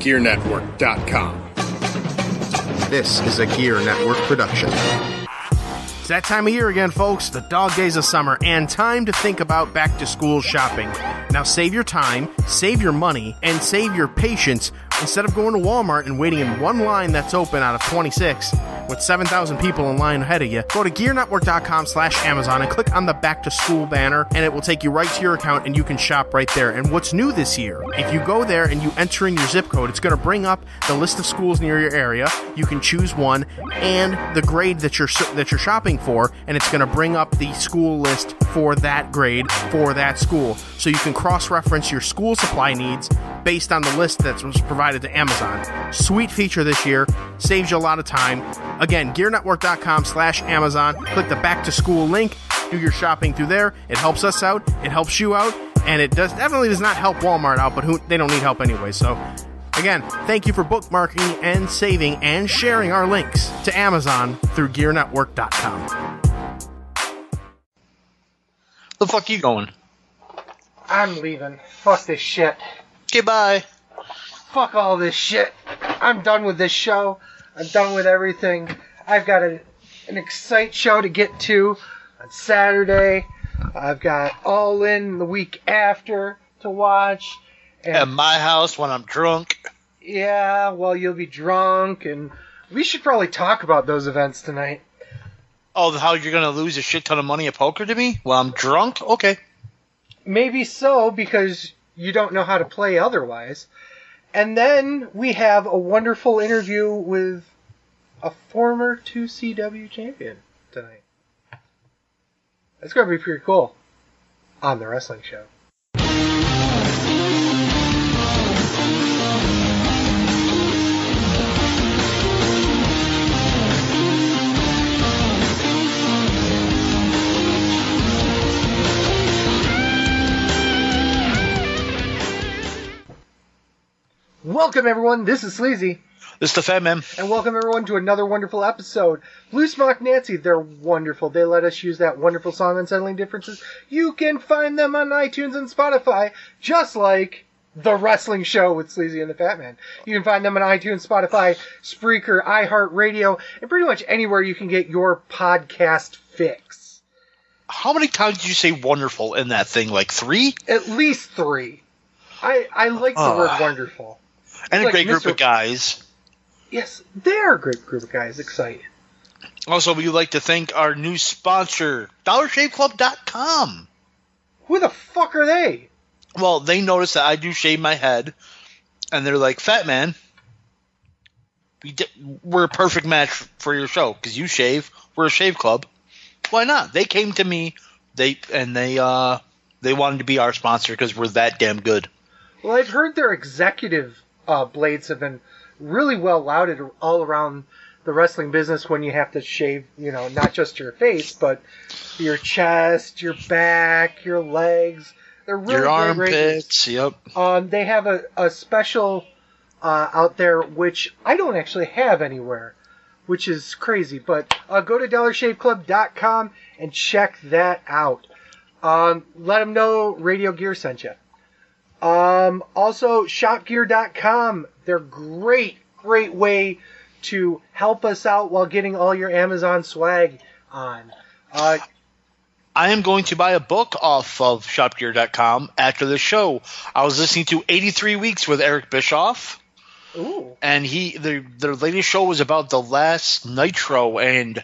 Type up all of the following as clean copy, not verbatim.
GearNetwork.com. This is a Gear Network production. It's that time of year again, folks, the dog days of summer, and time to think about back-to-school shopping. Now save your time, save your money, and save your patience instead of going to Walmart and waiting in one line that's open out of 26 with 7,000 people in line ahead of you. Go to GearNetwork.com/Amazon and click on the back-to-school banner, and it will take you right to your account, and you can shop right there. And what's new this year, if you go there and you enter in your zip code, it's going to bring up the list of schools near your area. You can choose one and the grade that you're shopping for, and it's going to bring up the school list for that grade for that school. So you can cross-reference your school supply needs based on the list that was provided to Amazon. Sweet feature this year. Saves you a lot of time. Again, GearNetwork.com/Amazon. Click the back to school link. Do your shopping through there. It helps us out. It helps you out. And it definitely does not help Walmart out, but they don't need help anyway. So, again, thank you for bookmarking and saving and sharing our links to Amazon through GearNetwork.com. The fuck you going? I'm leaving. Fuck this shit. Okay, bye. Fuck all this shit. I'm done with this show. I'm done with everything. I've got an Excite show to get to on Saturday. I've got All In the week after to watch. And at my house when I'm drunk. Yeah, well, you'll be drunk, and we should probably talk about those events tonight. Oh, how you're going to lose a shit ton of money at poker to me while I'm drunk? Okay. Maybe so, because you don't know how to play otherwise. And then we have a wonderful interview with a former 2CW champion tonight. It's going to be pretty cool on The Wrestling Show. Welcome, everyone. This is Sleazy. This is the Fatman. And welcome, everyone, to another wonderful episode. Blue Smock Nancy, they're wonderful. They let us use that wonderful song, Unsettling Differences. You can find them on iTunes and Spotify, just like The Wrestling Show with Sleazy and The Fatman. You can find them on iTunes, Spotify, Spreaker, iHeartRadio, and pretty much anywhere you can get your podcast fix. How many times did you say wonderful in that thing? Like 3? At least 3. I like the word wonderful. And it's a great group of guys. Yes, they're a great group of guys. Excited. Also, we'd like to thank our new sponsor, DollarShaveClub.com. Who the fuck are they? Well, they noticed that I do shave my head, and they're like, Fatman, we're a perfect match for your show, because you shave, we're a shave club. Why not? They came to me, they wanted to be our sponsor because we're that damn good. Well, I've heard their executive blades have been really well lauded all around the wrestling business when you have to shave, not just your face, but your chest, your back, your legs. They're really your armpits, yep. They have a special out there, which I don't actually have anywhere, which is crazy. But go to DollarShaveClub.com and check that out. Let them know Radio Gear sent you. Also, ShopGear.com. They're great way to help us out while getting all your Amazon swag on. I am going to buy a book off of ShopGear.com after the show. I was listening to 83 Weeks with Eric Bischoff. Ooh. And their latest show was about the last Nitro, and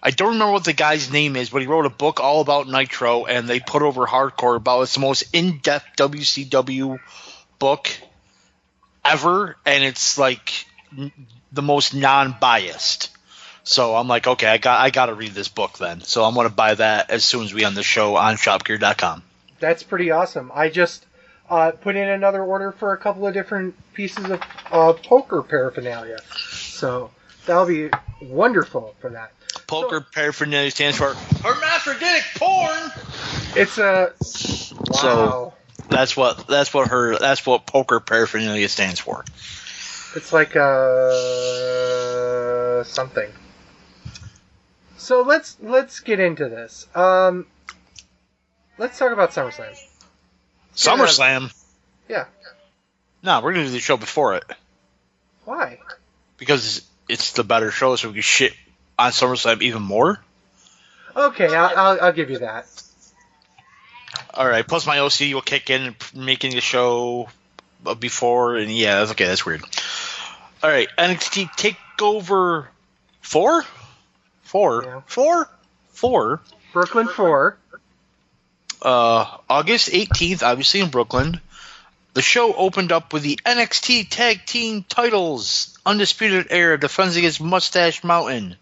I don't remember what the guy's name is, but he wrote a book all about Nitro, and they put over hardcore about it's the most in-depth WCW book ever, and it's like the most non-biased. So I'm like, okay, I got to read this book then. So I'm going to buy that as soon as we end the show on ShopGear.com. That's pretty awesome. I just put in another order for a couple of different pieces of poker paraphernalia. So that'll be wonderful for that. Poker paraphernalia stands for hermaphroditic porn. It's a So wow. that's what poker paraphernalia stands for. It's like something. So let's get into this. Let's talk about SummerSlam. SummerSlam? Yeah. No, we're gonna do the show before it. Why? Because it's the better show, so we can shit on SummerSlam even more. Okay, I'll give you that. All right. Plus, my OCD will kick in and making the show before, and yeah, that's okay. That's weird. All right, NXT Takeover 4. Brooklyn 4. August 18th, obviously in Brooklyn. The show opened up with the NXT Tag Team titles. Undisputed Era defends against Mustache Mountain.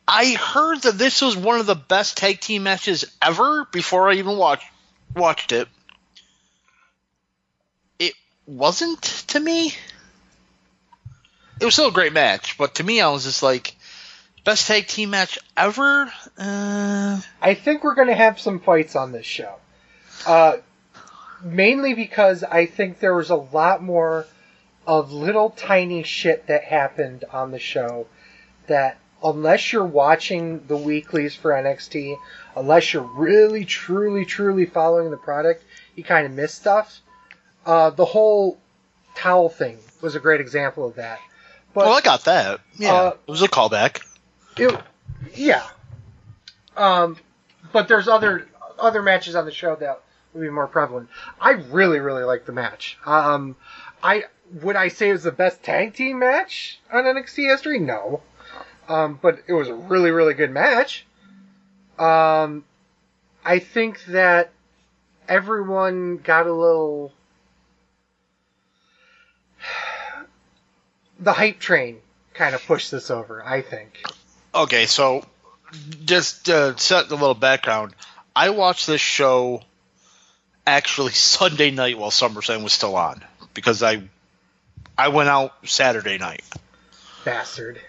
I heard that this was one of the best tag team matches ever before I even watched it. It wasn't to me. It was still a great match, but to me I was just like, best tag team match ever? I think we're going to have some fights on this show. Mainly because I think there was a lot more of little tiny shit that happened on the show that, unless you're watching the weeklies for NXT, unless you're really, truly, truly following the product, you kind of miss stuff. The whole towel thing was a great example of that. But, I got that. Yeah, it was a callback. Yeah. But there's other matches on the show that would be more prevalent. I really, really like the match. Would I say it was the best tag team match on NXT history? No. But it was a really, really good match. I think that everyone got a little... The hype train kind of pushed this over, I think. Okay, so just to set a little background, I watched this show actually Sunday night while SummerSlam was still on, because I went out Saturday night. Bastard.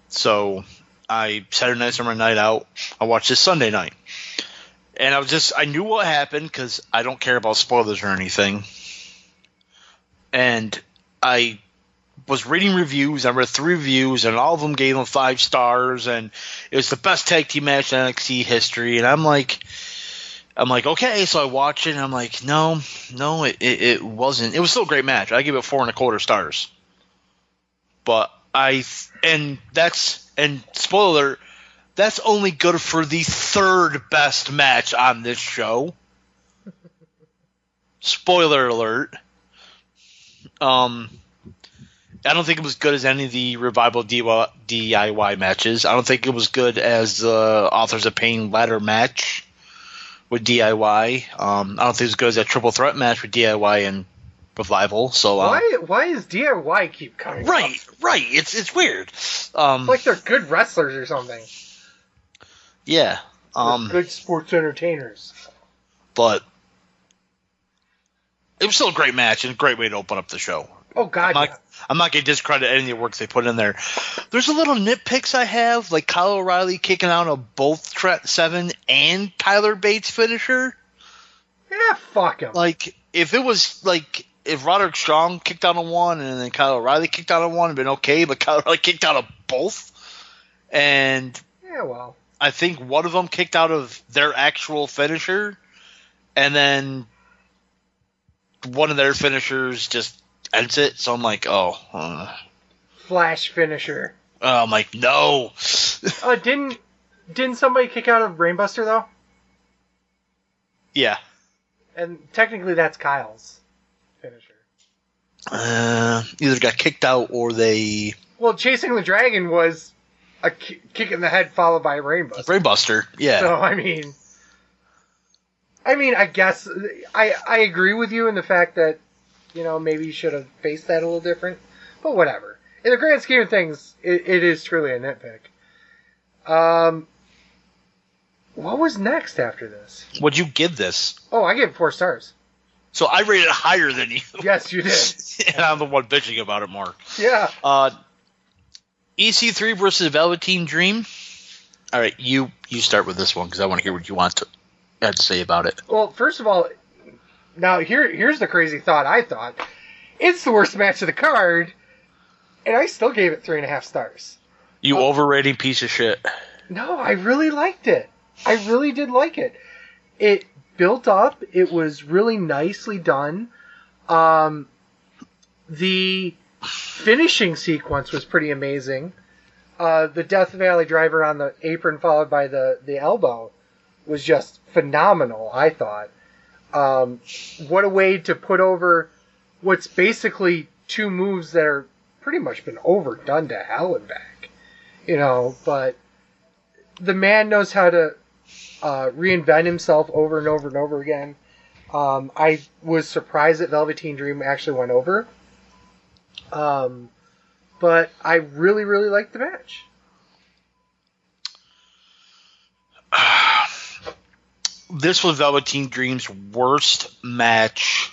So Saturday night, summer night out, I watched this Sunday night. And I knew what happened because I don't care about spoilers or anything. And I was reading reviews. I read 3 reviews, and all of them gave them 5 stars, and it was the best tag team match in NXT history. And I'm like, okay, so I watch it, and I'm like, no, it wasn't. It was still a great match. I give it 4.25 stars. But spoiler, that's only good for the 3rd best match on this show. Spoiler alert. I don't think it was good as any of the Revival DIY matches. I don't think it was good as the Authors of Pain ladder match with DIY. I don't think it was good as that triple threat match with DIY and Revival. So why does DIY keep coming up? Right. It's weird. Like they're good wrestlers or something. Yeah. They're good sports entertainers. But it was still a great match and a great way to open up the show. Oh, God, I'm not going to discredit any of the work they put in there. There's a little nitpicks I have, like Kyle O'Reilly kicking out of both Trent Seven and Tyler Bates' finisher. Yeah, fuck him. Like, if Roderick Strong kicked out of one and then Kyle O'Reilly kicked out of one, it'd been okay, but Kyle O'Reilly kicked out of both. And yeah, well, I think one of them kicked out of their actual finisher, and then one of their finishers just ends it. So I'm like, Flash finisher. I'm like, no. Didn't somebody kick out of Brainbuster though? Yeah. And technically that's Kyle's finisher. Either got kicked out or they... Well, Chasing the Dragon was a kick in the head followed by a Brainbuster. Brainbuster, yeah. So, I mean, I guess I agree with you in the fact that, maybe you should have faced that a little different. But whatever. In the grand scheme of things, it is truly a nitpick. What was next after this? What'd you give this? Oh, I gave it 4 stars. So I rated it higher than you. Yes, you did. And I'm the one bitching about it more. Yeah. EC3 versus Velveteen Dream. All right, you start with this one because I want to hear what you have to say about it. Well, first of all, now here's the crazy thought I thought. It's the worst match of the card, and I still gave it 3.5 stars. You overrating piece of shit. No, I really liked it. I really did like it. It built up. It was really nicely done. The finishing sequence was pretty amazing. The Death Valley Driver on the apron followed by the elbow was just phenomenal, I thought. What a way to put over what's basically two moves that are pretty much been overdone to hell and back. But the man knows how to reinvent himself over and over and over again. I was surprised that Velveteen Dream actually went over. But I really, really liked the match. This was Velveteen Dream's worst match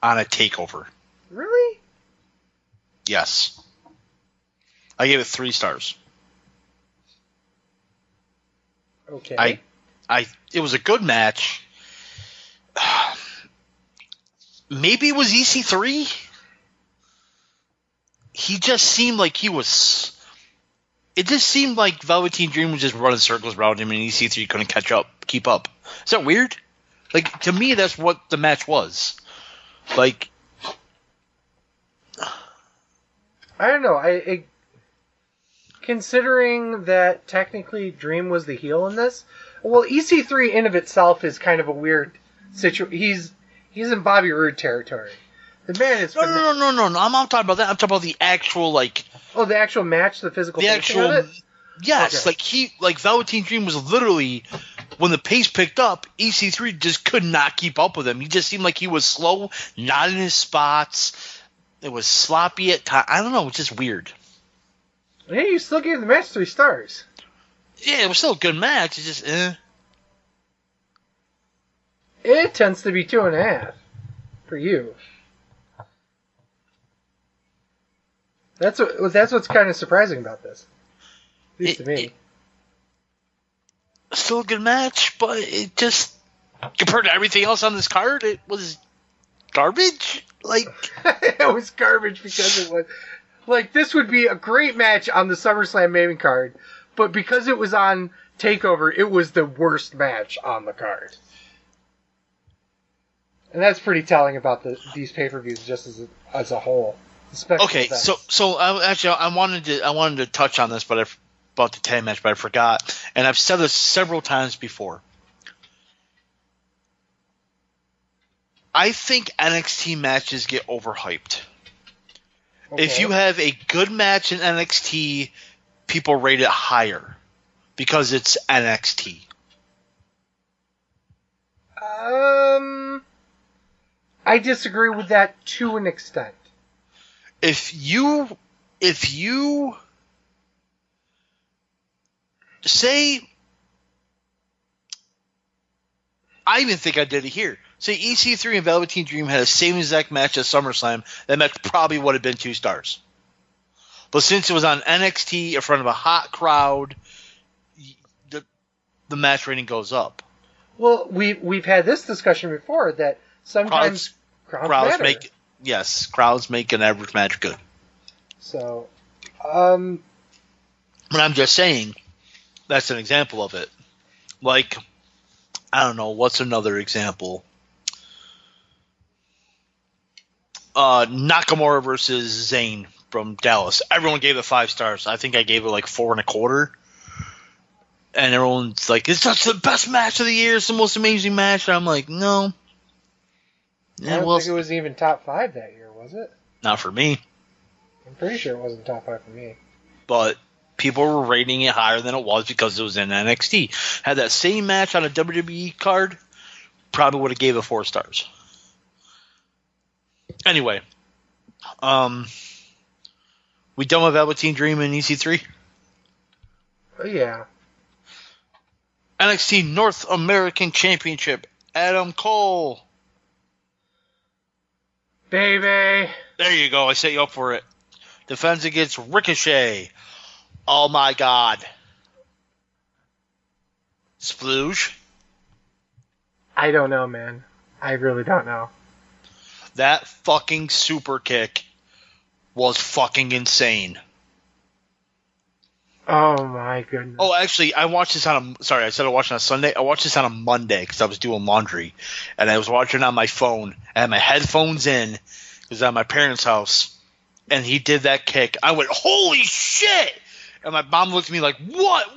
on a Takeover. Really? Yes. I gave it 3 stars. Okay. It was a good match. Maybe it was EC3? He just seemed like he was... It just seemed like Velveteen Dream was just running circles around him and EC3 couldn't keep up. Is that weird? Like, to me, that's what the match was. Like... I don't know. Considering that technically Dream was the heel in this, well, EC3 in of itself is kind of a weird situation. He's in Bobby Roode territory. The man is... No. I'm not talking about that. I'm talking about the actual, like... Oh, the actual match, the physical... The actual... Of it? Yes, Okay. Like Velveteen Dream was literally... When the pace picked up, EC3 just could not keep up with him. He just seemed like he was slow, not in his spots. It was sloppy at times. I don't know. It's just weird. Hey, you still gave the match 3 stars. Yeah, it was still a good match. It's just, It tends to be 2.5 for you. That's what's kind of surprising about this. At least to me. Still a good match, but it just, compared to everything else on this card, it was garbage. Like, it was garbage because it was... Like, this would be a great match on the SummerSlam main card, but because it was on TakeOver, it was the worst match on the card. And that's pretty telling about these pay-per-views just as a whole. Okay, so I wanted to touch on this, but about the tag match, but I forgot, and I've said this several times before. I think NXT matches get overhyped. Okay. If you have a good match in NXT, people rate it higher because it's NXT. I disagree with that to an extent. If you say, I even think I did it here. Say EC3 and Velveteen Dream had the same exact match at SummerSlam, that match probably would have been 2 stars. But since it was on NXT in front of a hot crowd, the match rating goes up. Well, we've had this discussion before that sometimes crowds matter. Crowds make an average match good. So, but I'm just saying that's an example of it. Like, I don't know, what's another example? Nakamura versus Zayn from Dallas. Everyone gave it 5 stars. I think I gave it like 4.25. And everyone's like, it's just the best match of the year. It's the most amazing match. And I'm like, no. I don't think it was even top 5 that year, was it? Not for me. I'm pretty sure it wasn't top 5 for me. But people were rating it higher than it was because it was in NXT. Had that same match on a WWE card, probably would have gave it 4 stars. Anyway, we done with Velveteen Dream and EC3? Oh, yeah. NXT North American Championship, Adam Cole. Baby. There you go. I set you up for it. Defends against Ricochet. Oh, my God. Splooge? I don't know, man. I really don't know. That fucking super kick was fucking insane. Oh, my goodness. Oh, actually, I watched this on a... Sorry, I said I watched it on Sunday. I watched this on a Monday because I was doing laundry. And I was watching on my phone. I had my headphones in because I was at my parents' house. and he did that kick, I went, holy shit! And my mom looked at me like, what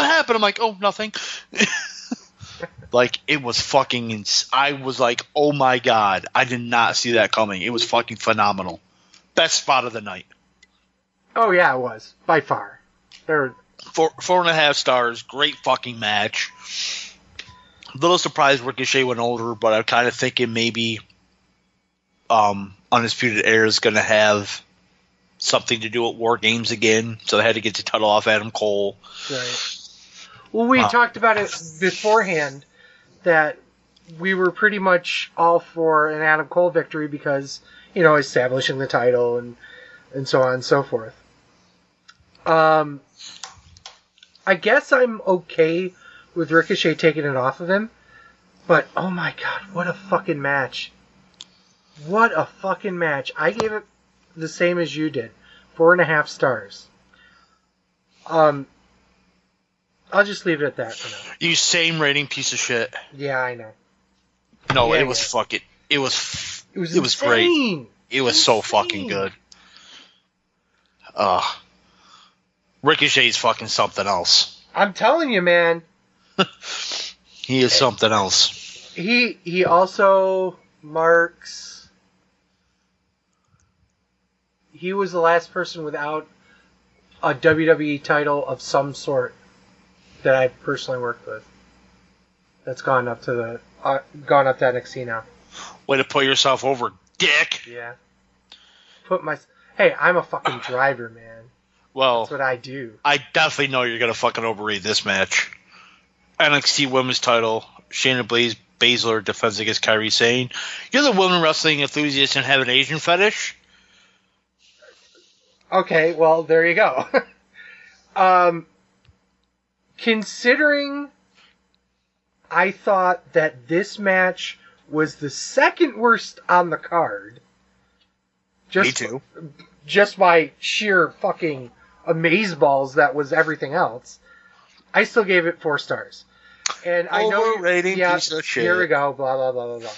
happened? I'm like, oh, nothing. Like, it was fucking, I was like, oh my god, I did not see that coming. It was fucking phenomenal. Best spot of the night. Oh yeah, it was by far. There, 4.5 stars. Great fucking match. A little surprised Ricochet went over, but I'm kind of thinking maybe Undisputed Era is going to have something to do with War Games again, so they had to get the title off Adam Cole. right. Well, we talked about it beforehand that we were pretty much all for an Adam Cole victory because, you know, establishing the title and so on and so forth. I guess I'm okay with Ricochet taking it off of him, but oh my god, what a fucking match. What a fucking match. I gave it the same as you did. 4.5 stars. I'll just leave it at that for now. You same rating piece of shit. Yeah, I know. No, Yeah, it was fucking. It was great. insane. It was so fucking good. Ricochet's fucking something else. I'm telling you, man. He is something else. He also marks. He was the last person without a WWE title of some sort that I've personally worked with. That's gone up to NXT now. Way to put yourself over, dick. Yeah. Hey, I'm a fucking driver, man. Well, that's what I do. I definitely know you're gonna fucking overrate this match. NXT Women's Title. Shayna Baszler defends against Kairi Sane. You're the women wrestling enthusiast and have an Asian fetish? Okay, well, there you go. Considering I thought that this match was the second worst on the card. Me too. Just by sheer fucking amazeballs that was everything else. I still gave it 4 stars. And I know overrating piece of shit. Here we go, blah blah blah blah blah.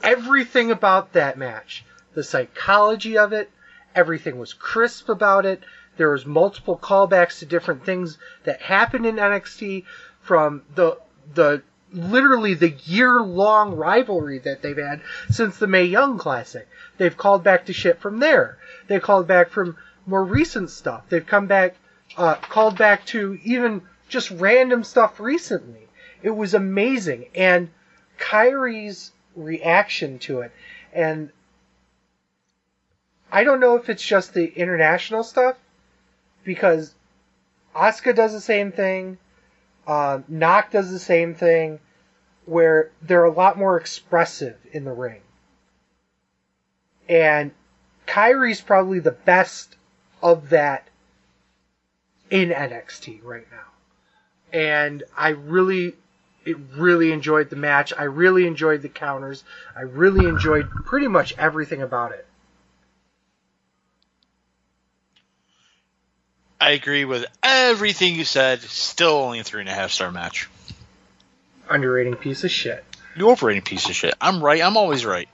Everything about that match, the psychology of it, everything was crisp about it. There was multiple callbacks to different things that happened in NXT from the literally the year-long rivalry that they've had since the Mae Young Classic. They've called back to shit from there. They called back from more recent stuff. They've called back to even just random stuff recently. It was amazing. And Kairi's reaction to it, and I don't know if it's just the international stuff, because Asuka does the same thing, Knock does the same thing, where they're a lot more expressive in the ring. And Kairi's probably the best of that in NXT right now. And I really enjoyed the match. I really enjoyed the counters. I really enjoyed pretty much everything about it. I agree with everything you said. Still only a 3.5 star match. Underrating piece of shit. You overrating piece of shit. I'm right. I'm always right.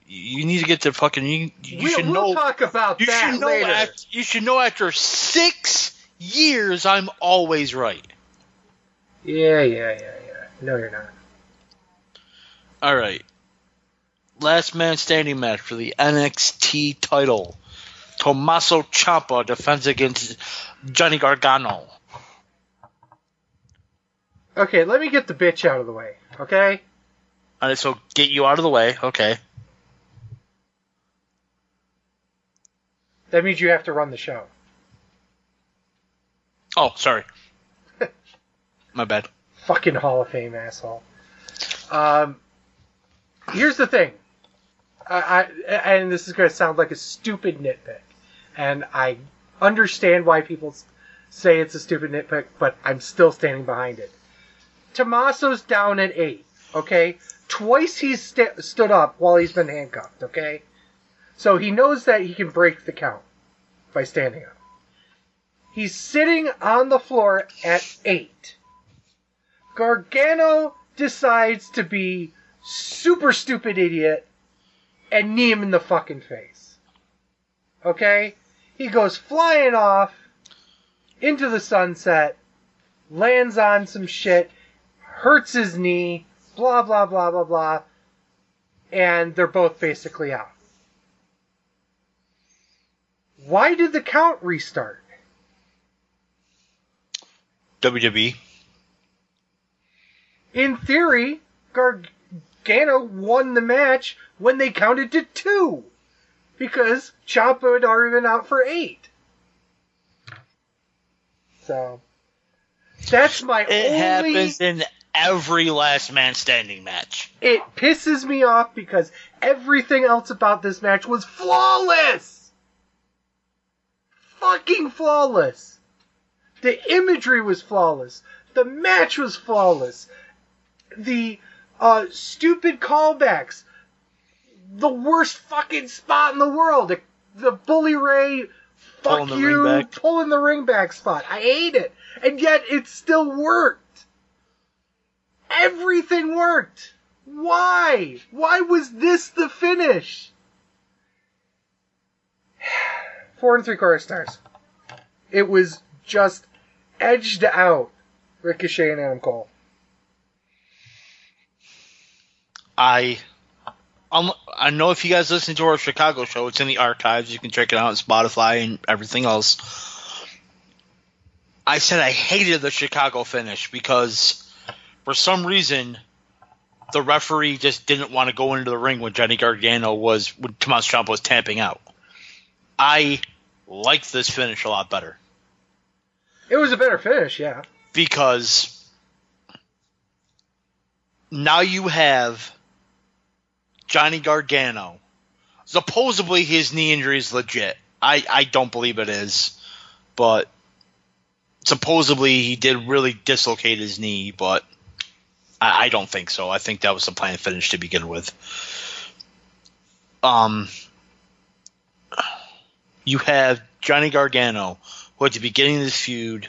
You need to get to fucking. We'll talk about that later. You should know after 6 years, I'm always right. Yeah. No, you're not. All right. Last man standing match for the NXT title. Tommaso Ciampa defends against Johnny Gargano. Okay, let me get the bitch out of the way, okay? All right, so get you out of the way, okay. That means you have to run the show. Oh, sorry. My bad. Fucking Hall of Fame asshole. Here's the thing. And this is going to sound like a stupid nitpick. And I understand why people say it's a stupid nitpick, but I'm still standing behind it. Tommaso's down at 8, okay? Twice he's stood up while he's been handcuffed, okay? So he knows that he can break the count by standing up. He's sitting on the floor at 8. Gargano decides to be super stupid idiot and knee him in the fucking face. Okay? He goes flying off into the sunset, lands on some shit, hurts his knee, blah, blah, blah, blah, blah, and they're both basically out. Why did the count restart? WWE. In theory, Gargano won the match when they counted to 2. Because Ciampa had already been out for 8. So, that's my only... It happens in every last man standing match. It pisses me off because everything else about this match was flawless! Fucking flawless! The imagery was flawless. The match was flawless. The stupid callbacks. The worst fucking spot in the world. The Bully Ray, fuck you, pulling the ring back spot. I hate it. And yet it still worked. Everything worked. Why? Why was this the finish? 4 3/4 stars. It was just edged out Ricochet and Adam Cole. I know if you guys listen to our Chicago show, it's in the archives. You can check it out on Spotify and everything else. I said I hated the Chicago finish because for some reason the referee just didn't want to go into the ring when Johnny Gargano when Tommaso Ciampa was tapping out. I liked this finish a lot better. It was a better finish, yeah. Because now you have Johnny Gargano. Supposedly his knee injury is legit. I don't believe it is. But supposedly he did really dislocate his knee, but I don't think so. I think that was the planned finish to begin with. You have Johnny Gargano, who at the beginning of this feud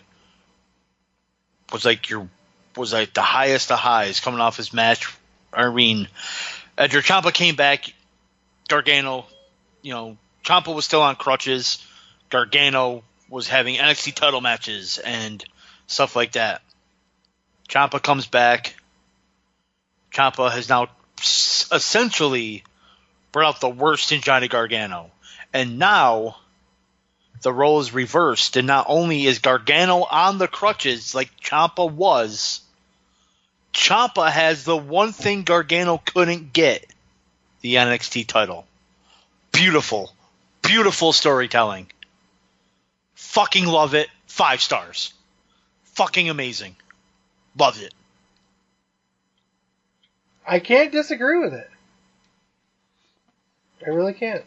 was like the highest of highs coming off his match. After Ciampa came back, Gargano, Ciampa was still on crutches. Gargano was having NXT title matches and stuff like that. Ciampa comes back. Ciampa has now essentially brought out the worst in Johnny Gargano. And now the role is reversed, and not only is Gargano on the crutches like Ciampa was, Ciampa has the one thing Gargano couldn't get, the NXT title. Beautiful. Beautiful storytelling. Fucking love it. 5 stars. Fucking amazing. Loved it. I can't disagree with it. I really can't.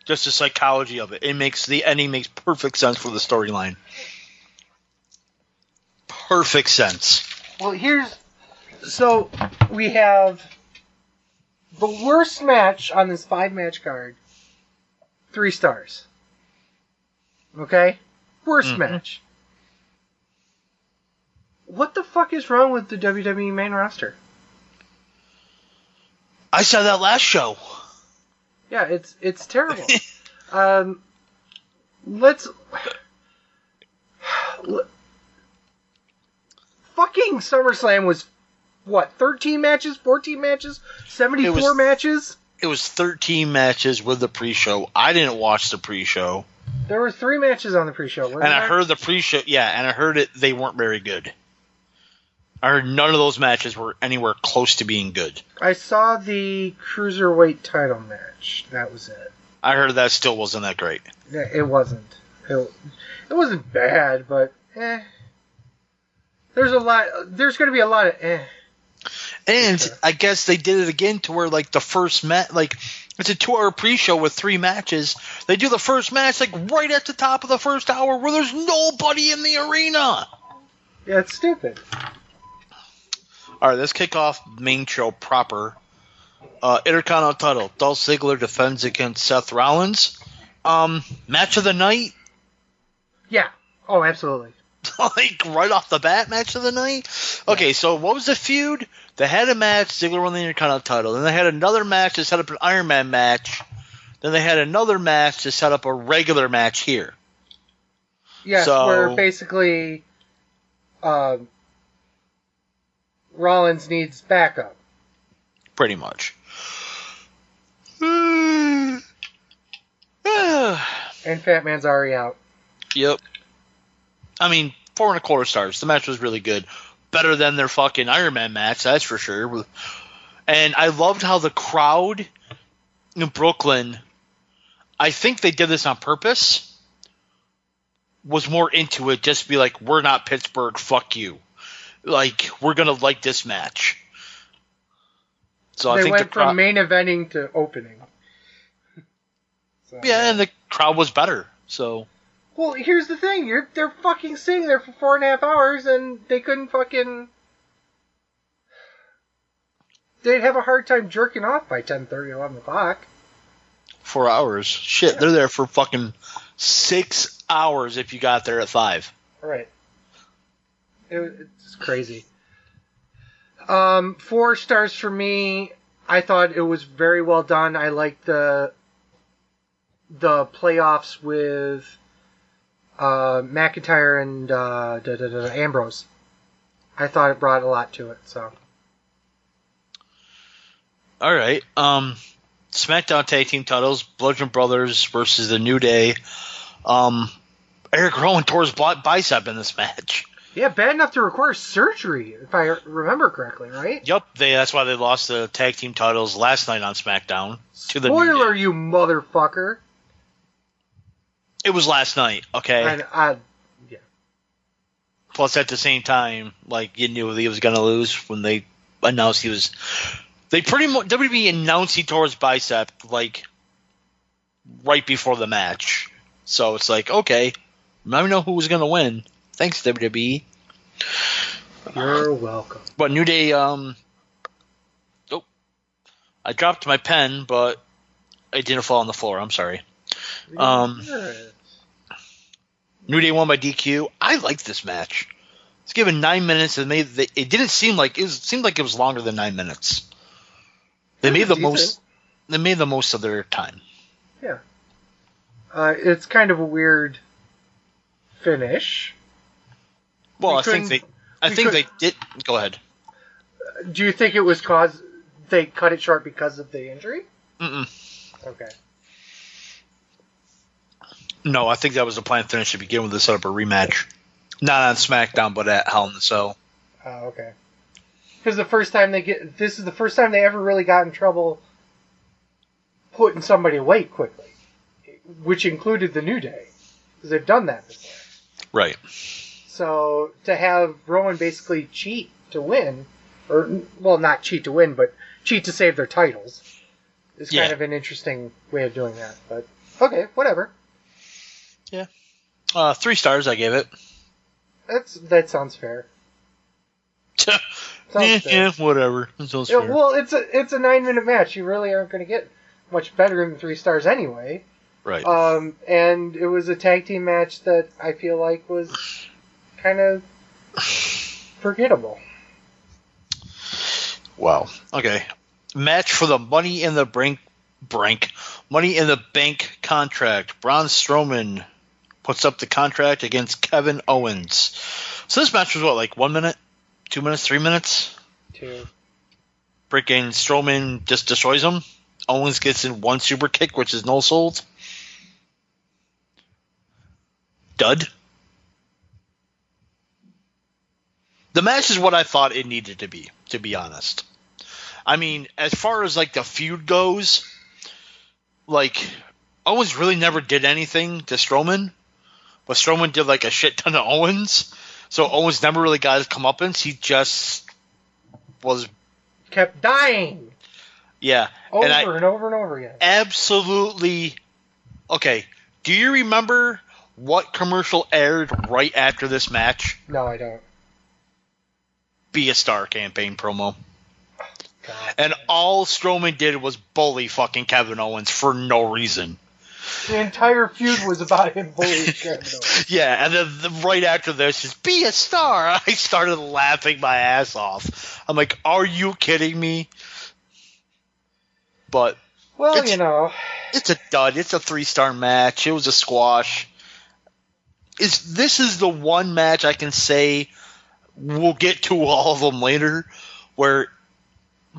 Just the psychology of it. The ending makes perfect sense for the storyline. Perfect sense. Well, so we have the worst match on this 5-match card. 3 stars. Okay? Worst match. What the fuck is wrong with the WWE main roster? I saw that last show. Yeah, it's terrible. Fucking SummerSlam was, 13 matches, 14 matches, 74 matches? It was 13 matches with the pre-show. I didn't watch the pre-show. There were 3 matches on the pre-show. And I heard the pre-show, and I heard they weren't very good. I heard none of those matches were anywhere close to being good. I saw the Cruiserweight title match. That was it. I heard that still wasn't that great. It wasn't. It wasn't bad, but There's going to be a lot of And I guess they did it again to where, the first match, it's a 2-hour pre-show with 3 matches. They do the first match, right at the top of the first hour where there's nobody in the arena. Yeah, it's stupid. All right, let's kick off main show proper. Intercontinental title. Dolph Ziggler defends against Seth Rollins. Match of the night? Yeah. Oh, absolutely. Right off the bat, match of the night? Okay, so what was the feud? They had a match, Ziggler won the Intercontinental title. Then they had another match that set up an Iron Man match Then they had another match to set up a regular match here. Yes, where basically Rollins needs backup. Pretty much. And Fat Man's already out. Yep. I mean, 4.25 stars. The match was really good. Better than their fucking Iron Man match, that's for sure. And I loved how the crowd in Brooklyn, I think they did this on purpose, was more into it, just to be like, we're not Pittsburgh, fuck you. Like, we're going to like this match. So they I think went from main eventing to opening. So, yeah, and the crowd was better. So, well, here's the thing: they're fucking sitting there for 4.5 hours, and they couldn't fucking. They'd have a hard time jerking off by 10:30, 11 o'clock. 4 hours, shit, yeah. They're there for fucking 6 hours if you got there at 5. Right. It's crazy. 4 stars for me. I thought it was very well done. I liked the playoffs with McIntyre and Ambrose. I thought it brought a lot to it. So, all right. SmackDown Tag Team Titles: Bludgeon Brothers versus the New Day. Eric Rowan tore his bicep in this match. Yeah, bad enough to require surgery, if I remember correctly, right? Yep, that's why they lost the tag team titles last night on SmackDown to the New Day. Spoiler, you motherfucker! It was last night, okay? Yeah. Plus, at the same time, like, you knew he was going to lose when they announced he was... They pretty much... WWE announced he tore his bicep, like, right before the match. So it's like, okay, now we know who was going to win. Thanks, WWE. You're welcome. But New Day, I dropped my pen, but it didn't fall on the floor. I'm sorry. New Day won by DQ. I liked this match. It's given 9 minutes, and it didn't seem like it seemed like it was longer than 9 minutes. They made the most. They made the most of their time. Yeah. It's kind of a weird finish. Well, I think they did. Go ahead. Do you think it was they cut it short because of the injury? Mm-mm. Okay. No, I think that was the planned finish to begin with to set up a rematch. Not on SmackDown, but at Hell in a Cell. Oh, okay. Because this is the first time they ever really got in trouble putting somebody away quickly, which included the New Day, because they've done that before. Right. So to have Rowan basically cheat to win, or well, not cheat to win, but cheat to save their titles, is kind of an interesting way of doing that. But okay, whatever. Yeah. 3 stars, I gave it. That sounds fair. Yeah, whatever. That sounds fair. Well, it's a 9-minute match. You really aren't going to get much better than 3 stars anyway. Right. And it was a tag team match that I feel like was kind of forgettable. Wow. Okay. Match for the Money in the Bank contract. Braun Strowman puts up the contract against Kevin Owens. So this match was what, like 1 minute, 2 minutes, 3 minutes? 2. Freaking Strowman just destroys him. Owens gets in 1 super kick, which is no sold. Dud. The match is what I thought it needed to be honest. I mean, as far as like the feud goes, like Owens really never did anything to Strowman, but Strowman did like a shit ton of Owens. So Owens never really got his comeuppance. He just kept dying. Yeah. Over and over again. Absolutely. Okay. Do you remember what commercial aired right after this match? No, I don't. Be a Star campaign promo. God, and all Strowman did was bully fucking Kevin Owens for no reason. The entire feud was about him bullying Kevin Owens. Yeah, and then right after this, just be a star. I started laughing my ass off. I'm like, are you kidding me? But well, It's a dud. It's a 3-star match. It was a squash. This is the one match I can say, we'll get to all of them later, where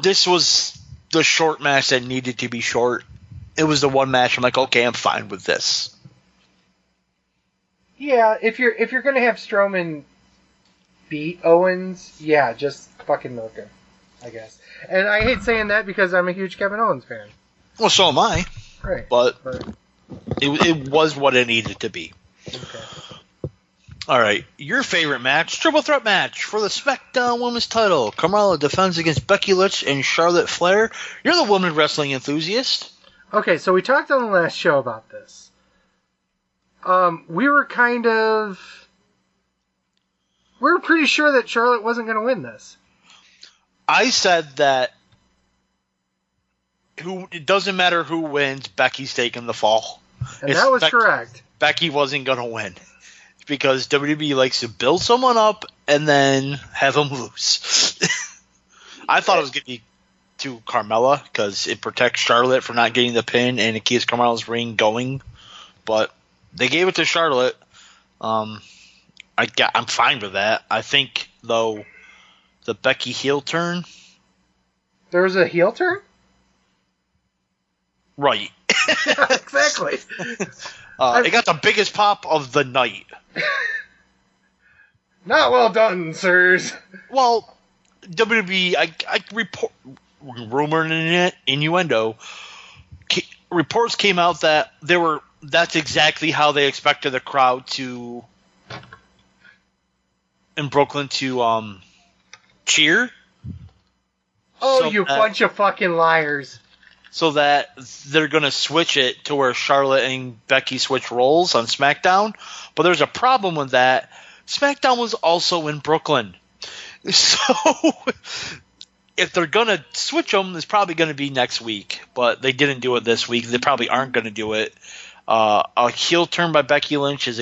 this was the short match that needed to be short. It was the one match I'm like, okay, I'm fine with this. Yeah, if you're gonna have Strowman beat Owens, yeah, just fucking milk him, I guess. And I hate saying that because I'm a huge Kevin Owens fan. Well, so am I. Right. But it was what it needed to be. Okay. All right, your favorite match, triple threat match for the SmackDown Women's title. Carmella defends against Becky Lynch and Charlotte Flair. You're the woman wrestling enthusiast. Okay, so we talked on the last show about this. We were pretty sure that Charlotte wasn't going to win this. I said that it doesn't matter who wins, Becky's taking the fall. And that was correct. Becky wasn't going to win. Because WWE likes to build someone up and then have them lose. I thought it was going to be to Carmella because it protects Charlotte from not getting the pin and it keeps Carmella's reign going. But they gave it to Charlotte. I'm fine with that. I think, though, the Becky heel turn. There was a heel turn? Right. Yeah, exactly. It got the biggest pop of the night. Not well done, sirs. Well, WWE, I report, rumor and innuendo, reports came out that that's exactly how they expected the crowd in Brooklyn to cheer. Oh, so you bunch of fucking liars. So that they're going to switch it to where Charlotte and Becky switch roles on SmackDown. But there's a problem with that. SmackDown was also in Brooklyn. So if they're going to switch them, it's probably going to be next week. But they didn't do it this week. They probably aren't going to do it. A heel turn by Becky Lynch is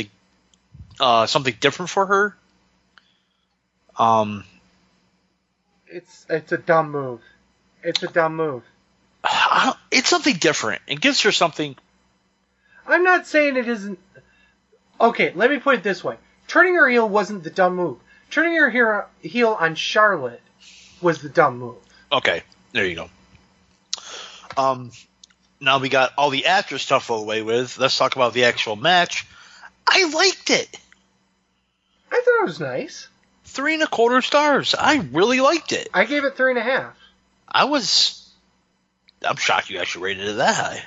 something different for her. It's a dumb move. It's a dumb move. It's something different. It gives her something. I'm not saying it isn't. Okay, let me put it this way. Turning her heel wasn't the dumb move. Turning her heel on Charlotte was the dumb move. Okay, there you go. Now we got all the after stuff away with. Let's talk about the actual match. I liked it. I thought it was nice. 3.25 stars. I really liked it. I gave it 3.5. I'm shocked you actually rated it that high.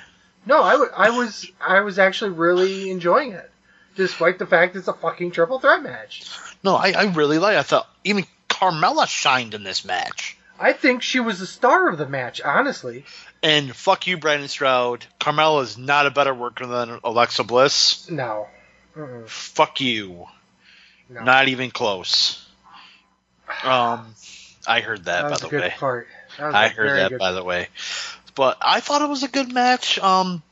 No, I was actually really enjoying it, despite the fact it's a fucking triple threat match. No, I really I thought even Carmella shined in this match. I think she was the star of the match, honestly. And fuck you, Brandon Stroud. Carmella is not a better worker than Alexa Bliss. No. Fuck you. No. Not even close. I heard that, by the way. That was a good part. I heard that, by the way. But I thought it was a good match. Nothing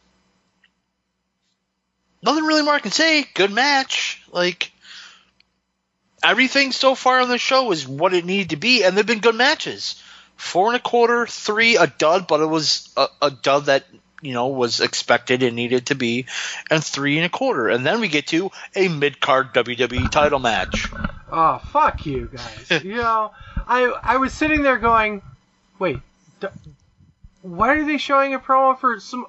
really more I can say. Good match. Like, everything so far on the show is what it needed to be, and they've been good matches. 4.25, 3, a dud, but it was a dud that, was expected and needed to be, and 3.25. And then we get to a mid-card WWE title match. Oh, fuck you guys. I was sitting there going, wait, why are they showing a promo for some...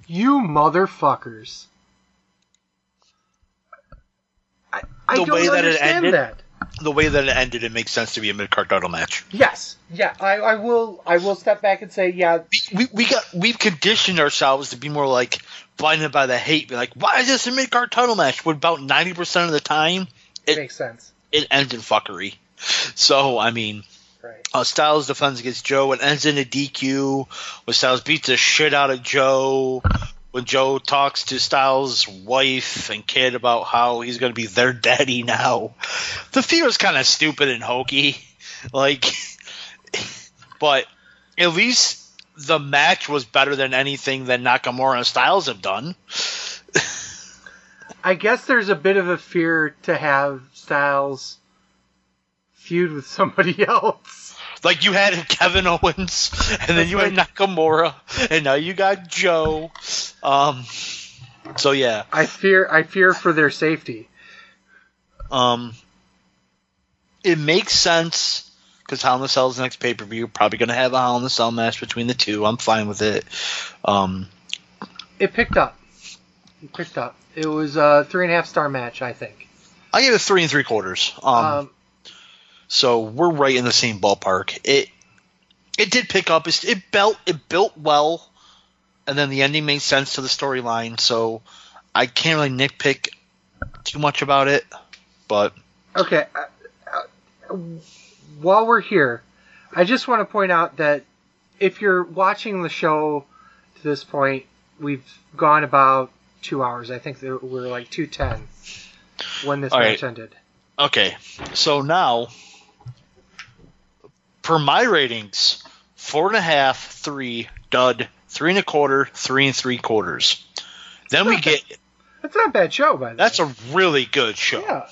You motherfuckers. I don't understand that. The way that it ended, it makes sense to be a mid-card title match. Yes. Yeah, I will step back and say, yeah. We've conditioned ourselves to be more like blinded by the hate. Be like, why is this a mid-card title match? When about 90% of the time, it makes sense. It ends in fuckery. So, I mean... Right. Styles defends against Joe and ends in a DQ. When Styles beats the shit out of Joe. When Joe talks to Styles' wife and kid about how he's going to be their daddy now. The feud was kind of stupid and hokey. But at least the match was better than anything that Nakamura and Styles have done. I guess there's a bit of a fear to have Styles feud with somebody else. Like, you had Kevin Owens, and then you had Nakamura, and now you got Joe. So, yeah. I fear for their safety. It makes sense, because Hell in a Cell is the next pay-per-view. Probably going to have a Hell in a Cell match between the two. I'm fine with it. It picked up. It was a 3.5-star match, I think. I gave it 3 3/4. So we're right in the same ballpark. It did pick up. It built well, and then the ending made sense to the storyline. So I can't really nitpick too much about it. But okay, while we're here, I just want to point out that if you're watching the show to this point, we've gone about 2 hours. I think that we're like 2:10 when this match ended. Okay, so now, per my ratings, 4.5, 3, dud, 3 1/4, 3 3/4. Then we get... That's not a bad show, by the way. That's a really good show. Yeah.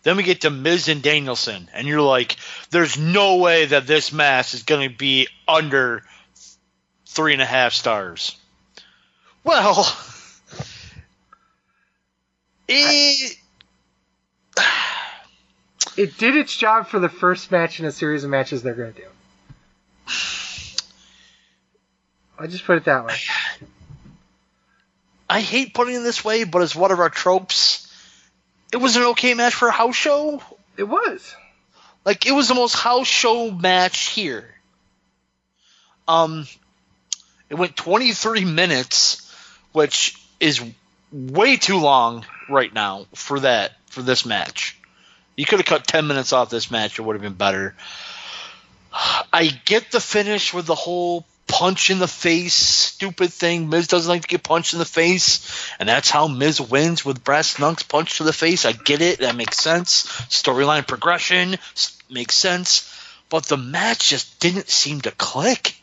Then we get to Miz and Danielson, and you're like, there's no way that this match is going to be under 3.5 stars. Well, it did its job for the first match in a series of matches they're going to do. I'll just put it that way. I hate putting it this way, but it's one of our tropes. It was an okay match for a house show. It was. Like, it was the most house show match here. It went 23 minutes, which is way too long right now for this match. You could have cut 10 minutes off this match. It would have been better. I get the finish with the whole punch in the face stupid thing. Miz doesn't like to get punched in the face, and that's how Miz wins with Brass Knuck's punch to the face. I get it. That makes sense. Storyline progression makes sense. But the match just didn't seem to click.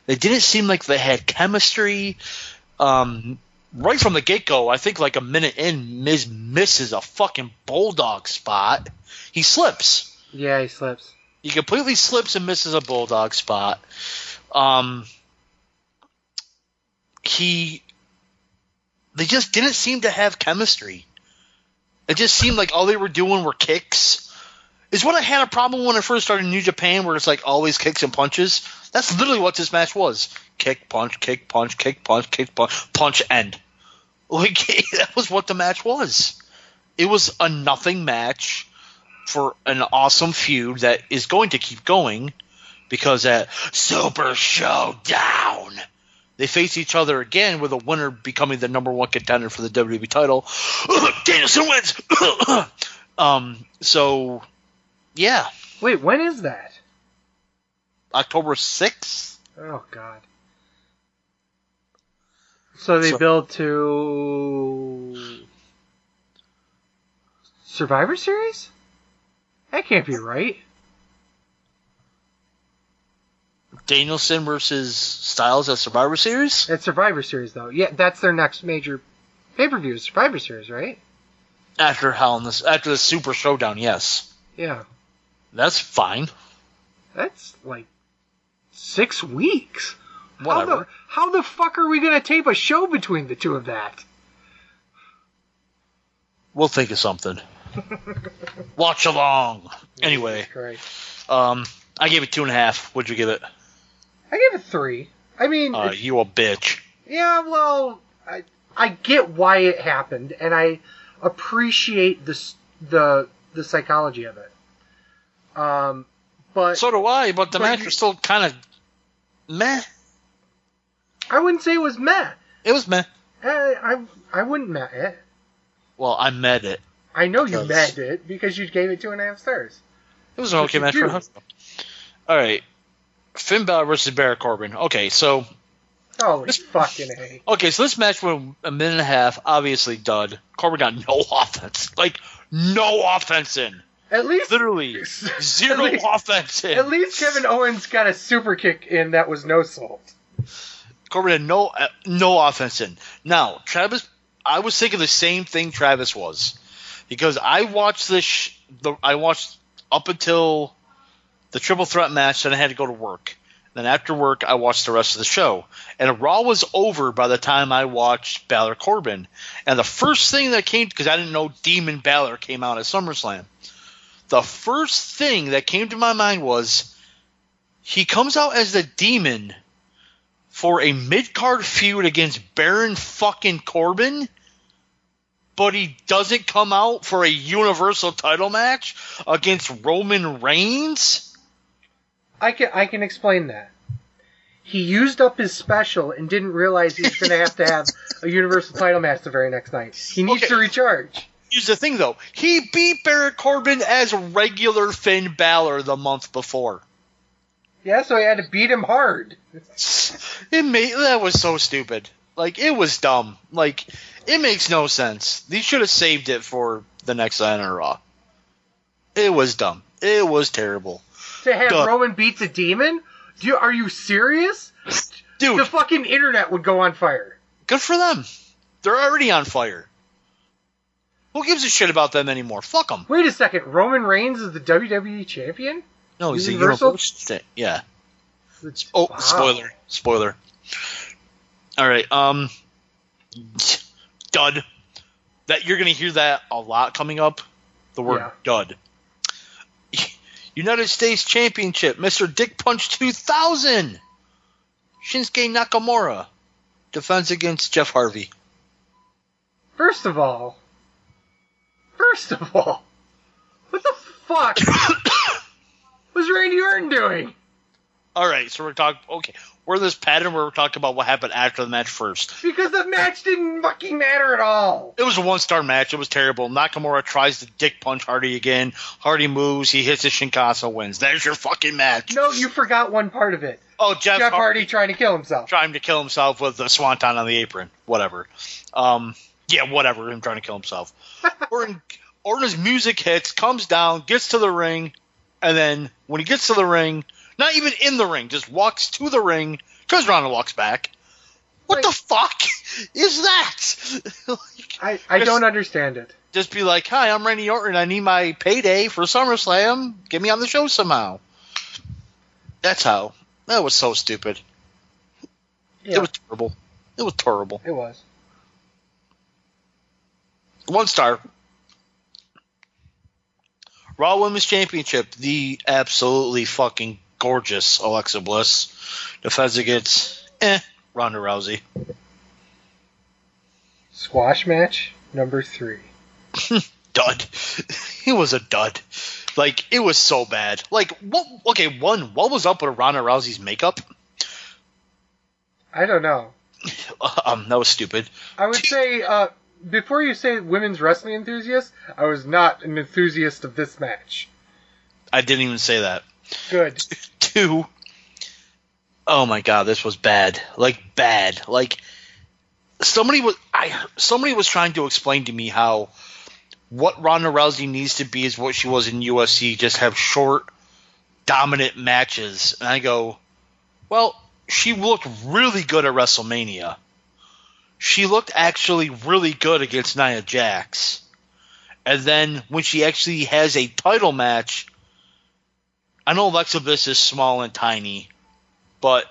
They didn't seem like they had chemistry. Right from the get-go, I think like a minute in, Miz misses a fucking bulldog spot. He slips. Yeah, he slips. He completely slips and misses a bulldog spot. They just didn't seem to have chemistry. It just seemed like all they were doing were kicks. Is what I had a problem when I first started in New Japan, where it's like always kicks and punches. That's literally what this match was. Kick, punch, kick, punch, kick, punch, kick, punch, punch, end. Like, that was what the match was. It was a nothing match for an awesome feud that is going to keep going, because at Super Showdown, they face each other again, with a winner becoming the number one contender for the WWE title. Danielson wins! So, yeah. Wait, when is that? October 6th? Oh, God. So they build to Survivor Series? That can't be right. Danielson versus Styles at Survivor Series? At Survivor Series, though. Yeah, that's their next major pay-per-view, Survivor Series, right? After the Super Showdown, yes. Yeah. That's fine. That's like 6 weeks. Whatever. How the fuck are we going to tape a show between the two of that? We'll think of something. Watch along. Anyway. Great. I gave it 2.5. What'd you give it? I gave it 3. I mean... you a bitch. Yeah, well, I get why it happened, and I appreciate the psychology of it. But so do I, but the match was still kind of meh. I wouldn't say it was meh. It was meh. I wouldn't meh it. Well, I met it. I know you met it because you gave it 2.5 stars. It was an okay match for Huffman. All right. Finn Balor versus Baron Corbin. Okay, so... Holy fucking A. Okay, so this match went a minute and a half. Obviously, dud. Corbin got no offense. Like, no offense in. At least... Literally, zero offense in. At least Kevin Owens got a super kick in that was no salt. Corbin had no offense in. Now, Travis... I was thinking the same thing Travis was. Because I watched I watched up until the triple threat match, then I had to go to work. Then after work, I watched the rest of the show. And Raw was over by the time I watched Balor Corbin. And the first thing that came, because I didn't know Demon Balor came out at SummerSlam. The first thing that came to my mind was he comes out as the Demon for a mid-card feud against Baron fucking Corbin, but he doesn't come out for a Universal title match against Roman Reigns? I can explain that. He used up his special and didn't realize he was going to have a Universal title match the very next night. He needs to recharge. Here's the thing, though. He beat Baron Corbin as regular Finn Balor the month before. Yeah, so he had to beat him hard. That was so stupid. Like, it was dumb. Like, it makes no sense. They should have saved it for the next night on Raw. It was dumb. It was terrible. To have Roman beat the Demon? Are you serious? Dude. The fucking internet would go on fire. Good for them. They're already on fire. Who gives a shit about them anymore? Fuck them. Wait a second. Roman Reigns is the WWE champion? No, he's Universal? a Universal. Yeah. Wow. Spoiler. All right. Dud. That you're gonna hear that a lot coming up. The word dud. United States Championship, Mr. Dick Punch 2000. Shinsuke Nakamura defends against Jeff Harvey. First of all, what the fuck was Randy Orton doing? All right, so we're talking. Okay, we're in this pattern where we're talking about what happened after the match first. Because the match didn't fucking matter at all. It was a one-star match. It was terrible. Nakamura tries to dick punch Hardy again. Hardy moves. He hits a Shinkasa, wins. There's your fucking match. No, you forgot one part of it. Oh, Jeff Hardy trying to kill himself. Trying to kill himself with the swanton on the apron. Whatever. Yeah, whatever. Him trying to kill himself. Orton's music hits, comes down, gets to the ring, and then when he gets to the ring, not even in the ring, just walks to the ring, turns around and walks back. What the fuck is that? I don't understand it. Just be like, hi, I'm Randy Orton. I need my payday for SummerSlam. Get me on the show somehow. That's how. That was so stupid. Yeah. It was terrible. It was. 1 star. Raw Women's Championship. The absolutely fucking gorgeous Alexa Bliss defends against Ronda Rousey. Squash match number 3. Dud. It was a dud. Like, it was so bad. Like, what was up with Ronda Rousey's makeup? I don't know. That was stupid. I would say, before you say women's wrestling enthusiast, I was not an enthusiast of this match. I didn't even say that. Good. 2. Oh my god, this was bad. Like, bad. Like, somebody was trying to explain to me how what Ronda Rousey needs to be is what she was in UFC, just have short, dominant matches. And I go, well, she looked really good at WrestleMania. She looked actually really good against Nia Jax. And then when she actually has a title match, I know Alexa Bliss is small and tiny, but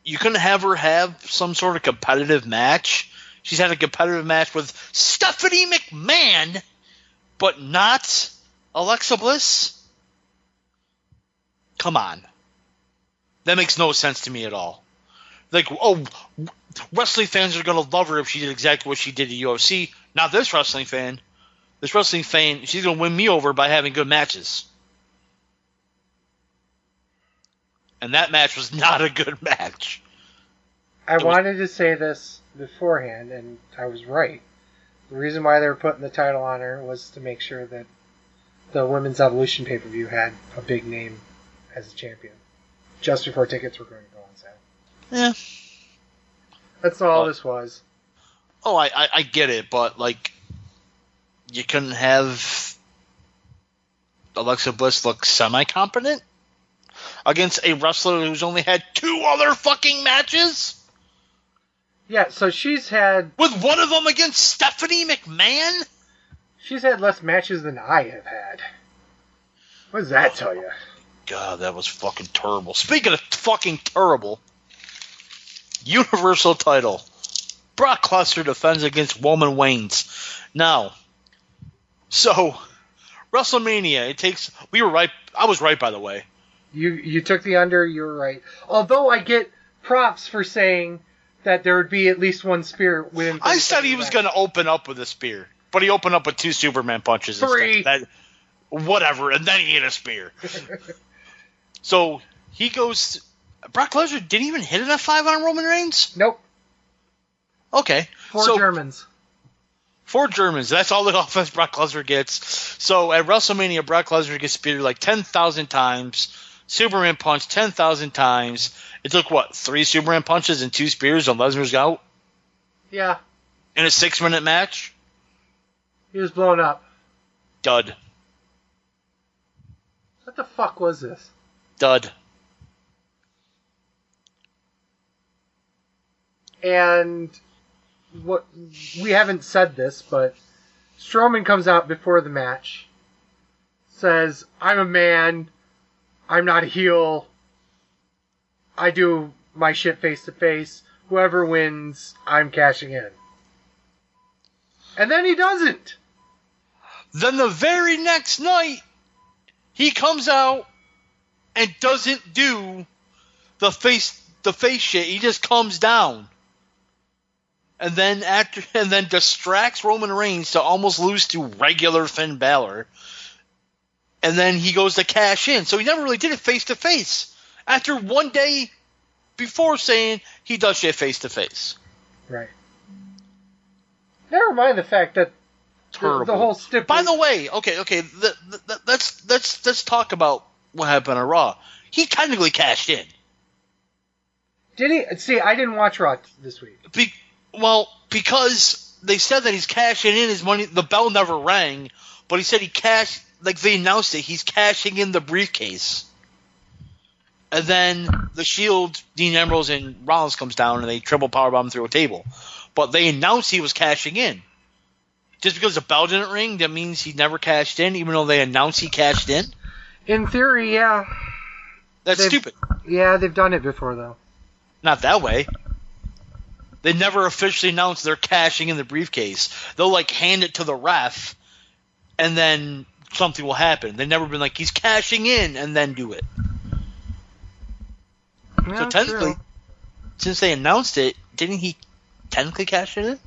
you couldn't have her have some sort of competitive match. She's had a competitive match with Stephanie McMahon, but not Alexa Bliss? Come on. That makes no sense to me at all. Like, oh, wrestling fans are going to love her if she did exactly what she did at UFC. Not this wrestling fan. This wrestling fan, she's going to win me over by having good matches. And that match was not a good match. I wanted to say this beforehand, and I was right. The reason why they were putting the title on her was to make sure that the Women's Evolution pay-per-view had a big name as a champion. Just before tickets were going to go on sale. Yeah. That's all this was. Oh, I get it, but, like, you couldn't have Alexa Bliss look semi-competent against a wrestler who's only had 2 other fucking matches? Yeah, so she's had... With one of them against Stephanie McMahon? She's had less matches than I have had. What does that tell you? God, that was fucking terrible. Speaking of fucking terrible, Universal title. Brock Lesnar defends against Roman Reigns. Now, so WrestleMania, it takes. We were right. I was right, by the way. You took the under. You were right. Although I get props for saying that there would be at least one spear within. I said he was going to open up with a spear, but he opened up with 2 Superman punches. 3. Whatever, and then he hit a spear. So he goes. Brock Lesnar didn't even hit an F5 on Roman Reigns? Nope. Okay. 4 Germans. 4 Germans. That's all the offense Brock Lesnar gets. So at WrestleMania, Brock Lesnar gets speared like 10,000 times. Superman punch 10,000 times. It took, 3 Superman punches and 2 spears and Lesnar's out? Yeah. In a 6-minute match? He was blown up. Dud. What the fuck was this? Dud. And what we haven't said this, but Strowman comes out before the match, says, "I'm a man. I'm not a heel. I do my shit face to face. Whoever wins, I'm cashing in." And then he doesn't. Then the very next night, he comes out and doesn't do the face shit. He just comes down. And then distracts Roman Reigns to almost lose to regular Finn Balor. And then he goes to cash in. So he never really did it face to face. After one day before saying he does shit face to face. Right. Never mind the fact that the whole stipulation. By the way, okay, let's talk about what happened on Raw. He technically cashed in. Did he? See, I didn't watch Raw this week. Because they said that he's cashing in his money. The bell never rang, but he said he cashed. Like they announced it, he's cashing in the briefcase. And then the Shield, Dean Ambrose, and Rollins comes down and they triple powerbomb through a table. But they announced he was cashing in. Just because the bell didn't ring, that means he never cashed in, even though they announced he cashed in? In theory, yeah. That's stupid. Yeah, they've done it before, though. Not that way. They never officially announced they're cashing in the briefcase. They'll, hand it to the ref, and then something will happen. They've never been like, he's cashing in, and then do it. Yeah, so technically, true. Since they announced it, didn't he technically cash in it?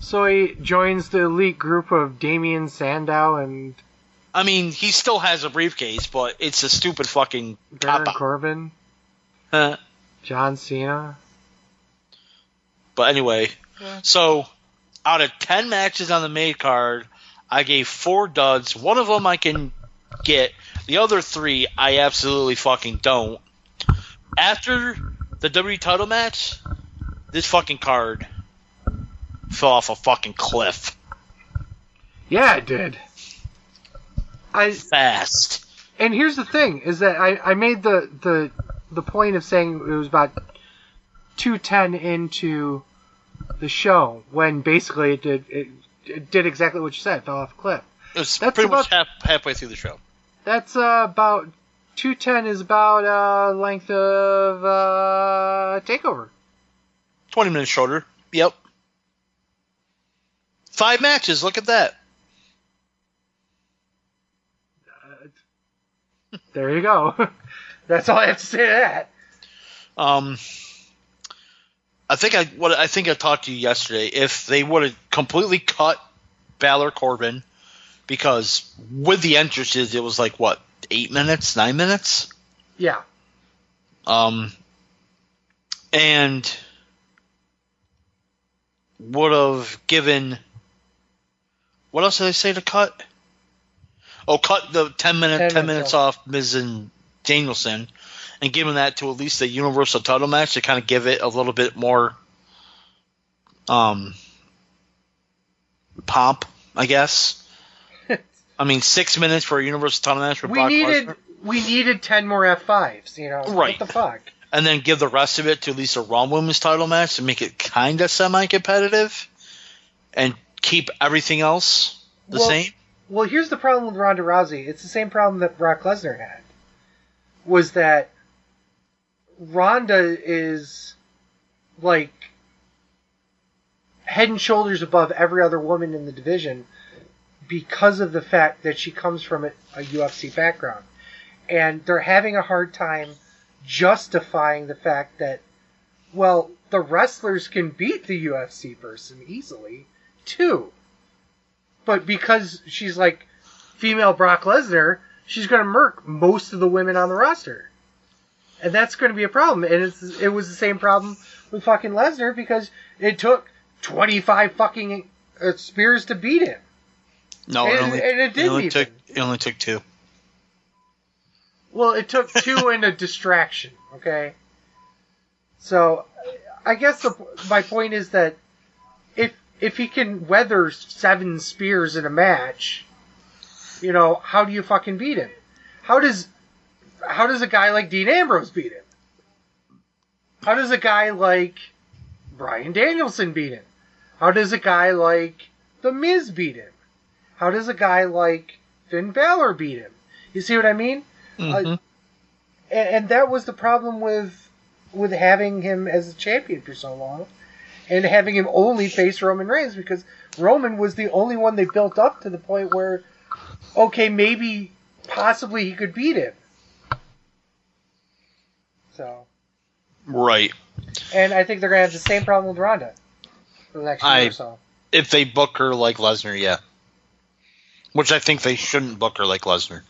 So he joins the elite group of Damian Sandow and... I mean, he still has a briefcase, but it's a stupid fucking Baron cop-out. Corbin. John Cena. But anyway, So out of 10 matches on the main card, I gave 4 duds. One of them I can get. The other 3 I absolutely fucking don't. After the WWE title match, this fucking card fell off a fucking cliff. Yeah, it did. Fast. And here's the thing, is that I made the point of saying it was about 2:10 into the show, when basically it did exactly what you said. It fell off a cliff. It was pretty much halfway through the show. That's about 2:10 is about length of Takeover. 20 minutes shorter. Yep. 5 matches. Look at that. There you go. That's all I have to say to that. I think I talked to you yesterday. If they would have completely cut Balor Corbin, because with the entrances it was 8 minutes, 9 minutes. Yeah. And would have given. What else did I say to cut? Oh, cut the 10 minutes off Miz and Danielson, and give him that to at least the Universal title match to kind of give it a little bit more pomp, I guess. I mean, 6 minutes for a Universal title match for Brock Lesnar. We needed 10 more F5s, Right. What the fuck? And then give the rest of it to at least a Raw Women's title match to make it kind of semi-competitive, and keep everything else the same. Well, here's the problem with Ronda Rousey. It's the same problem that Brock Lesnar had. Was that Ronda is like head and shoulders above every other woman in the division because of the fact that she comes from a UFC background. And they're having a hard time justifying the fact that, well, the wrestlers can beat the UFC person easily, too. But because she's like female Brock Lesnar, she's going to murk most of the women on the roster. And that's going to be a problem. And it was the same problem with fucking Lesnar because it took 25 fucking spears to beat him. No, it only took 2. Well, it took 2 and a distraction, okay? So, I guess my point is that if he can weather 7 spears in a match, you know, how do you fucking beat him? How does a guy like Dean Ambrose beat him? How does a guy like Bryan Danielson beat him? How does a guy like The Miz beat him? How does a guy like Finn Balor beat him? You see what I mean? Mm-hmm. And that was the problem with having him as a champion for so long, and having him only face Roman Reigns, because Roman was the only one they built up to the point where, okay, maybe, possibly he could beat him. So. Right. And I think they're going to have the same problem with Ronda for the next year or so. If they book her like Lesnar, yeah. Which I think they shouldn't book her like Lesnar.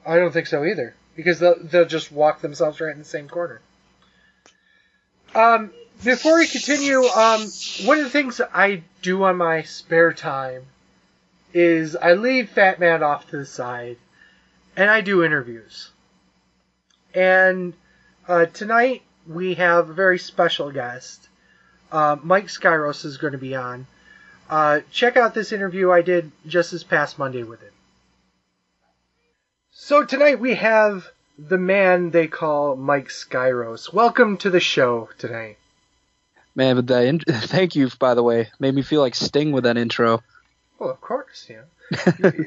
I don't think so either, because they'll just walk themselves right in the same corner. Before we continue, one of the things I do on my spare time is I leave Fat Man off to the side, and I do interviews. And tonight we have a very special guest. Mike Skyros is going to be on. Check out this interview I did just this past Monday with him. So tonight we have the man they call Mike Skyros. Welcome to the show tonight. Man, but thank you, by the way. Made me feel like Sting with that intro. Well, of course, yeah.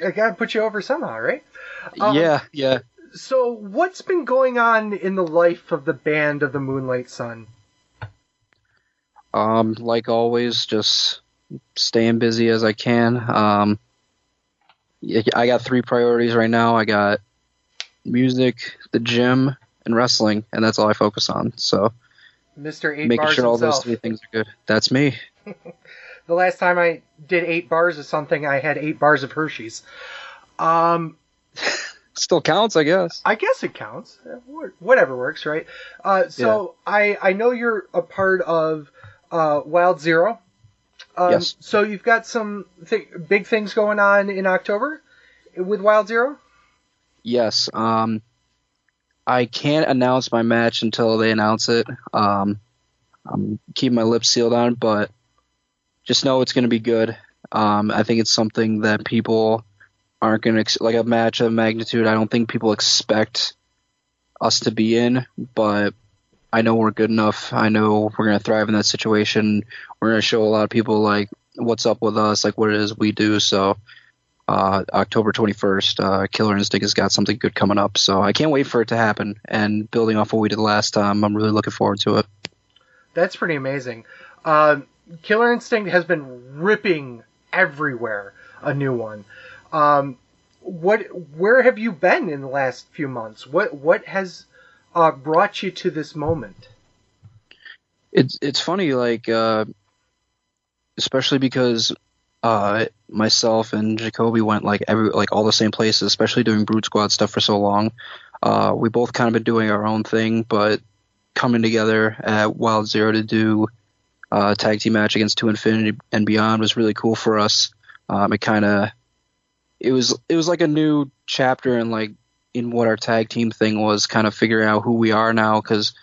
I gotta put you over somehow, right? Yeah. So, what's been going on in the life of the band of the Moonlight Son? Like always, just staying busy as I can. I got 3 priorities right now. I got music, the gym, and wrestling, and that's all I focus on. So, Mr. 8 making bars sure all himself. those 3 things are good. That's me. The last time I did 8 bars of something, I had 8 bars of Hershey's. Still counts, I guess. I guess it counts. Whatever works, right? So yeah. I know you're a part of Wild Zero. Yes. So you've got some big things going on in October with Wild Zero? Yes. I can't announce my match until they announce it. I'm keeping my lips sealed on it, but just know it's going to be good. I think it's something that people aren't going to, like a match of magnitude, I don't think people expect us to be in, but I know we're good enough. I know we're going to thrive in that situation. We're going to show a lot of people like what's up with us, like what it is we do. So October 21st, Killer Instinct has got something good coming up. So I can't wait for it to happen. And building off what we did last time, I'm really looking forward to it. That's pretty amazing. Killer Instinct has been ripping everywhere a new one. Where have you been in the last few months? What has brought you to this moment? It's funny, like especially because myself and Jacoby went like all the same places, especially doing Brood Squad stuff for so long. We both kind of been doing our own thing, but coming together at Wild Zero to do a tag team match against 2 Infinity and Beyond was really cool for us. It was like a new chapter in what our tag team thing was, kind of figuring out who we are now, because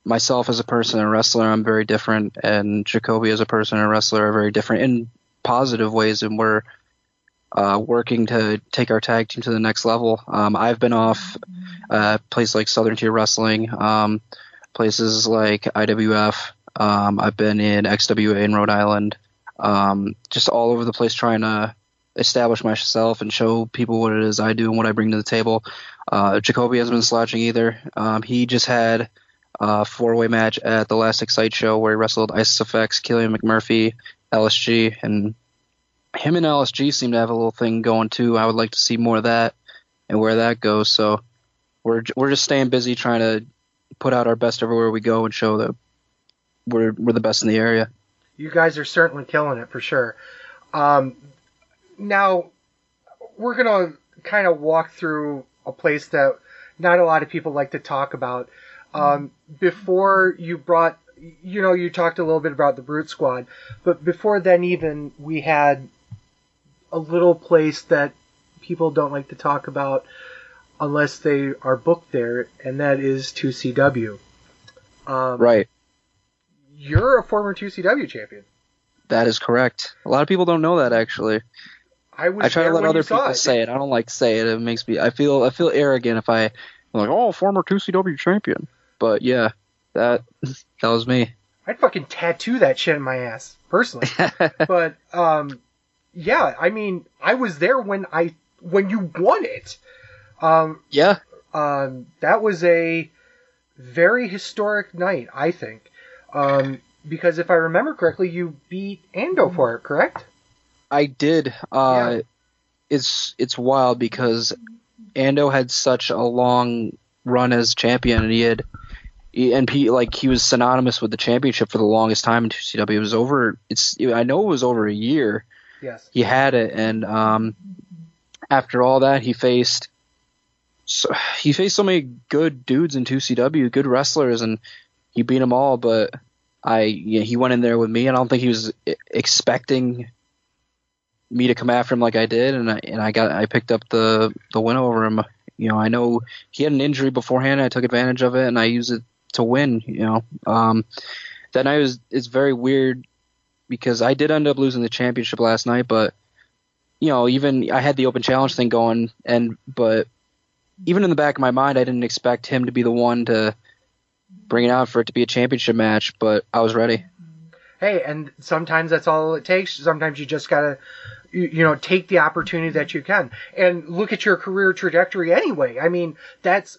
myself as a person and wrestler, I'm very different, and Jacoby as a person and wrestler are very different in positive ways, and we're working to take our tag team to the next level. I've been off places like Southern Tier Wrestling, places like IWF. I've been in XWA in Rhode Island, just all over the place trying to establish myself and show people what it is I do and what I bring to the table. Jacoby hasn't been slouching either. He just had a 4-way match at the last Excite show where he wrestled Isis Effects, Killian McMurphy, LSG, and him and LSG seem to have a little thing going too. I would like to see more of that and where that goes. So we're just staying busy trying to put out our best everywhere we go and show that we're the best in the area. You guys are certainly killing it for sure. Now, we're going to kind of walk through a place that not a lot of people like to talk about. Before you brought, you talked a little bit about the Brute Squad, but before then even, we had a little place that people don't like to talk about unless they are booked there, and that is 2CW. Right. You're a former 2CW champion. That is correct. A lot of people don't know that, actually. I try to let other people say it. I don't like to say it. It makes me. I feel arrogant if I'm like, oh, former 2CW champion. But yeah, that was me. I'd fucking tattoo that shit in my ass, personally. But yeah, I mean, I was there when you won it. Yeah. That was a very historic night, I think. Because if I remember correctly, you beat Ando for it, correct? I did. Yeah. It's wild because Ando had such a long run as champion, and he was synonymous with the championship for the longest time in 2CW. It was over. I know it was over a year. Yes. He had it, and after all that, he faced so many good dudes in 2CW, good wrestlers, and he beat them all. But he went in there with me, and I don't think he was expecting me to come after him like I did, and I picked up the win over him. I know he had an injury beforehand. I took advantage of it, and I used it to win. That night it's very weird because I did end up losing the championship last night, but even I had the open challenge thing going, but even in the back of my mind, I didn't expect him to be the one to bring it out for it to be a championship match, but I was ready. Hey, and sometimes that's all it takes. Sometimes you just gotta, take the opportunity that you can. And look at your career trajectory anyway. I mean, that's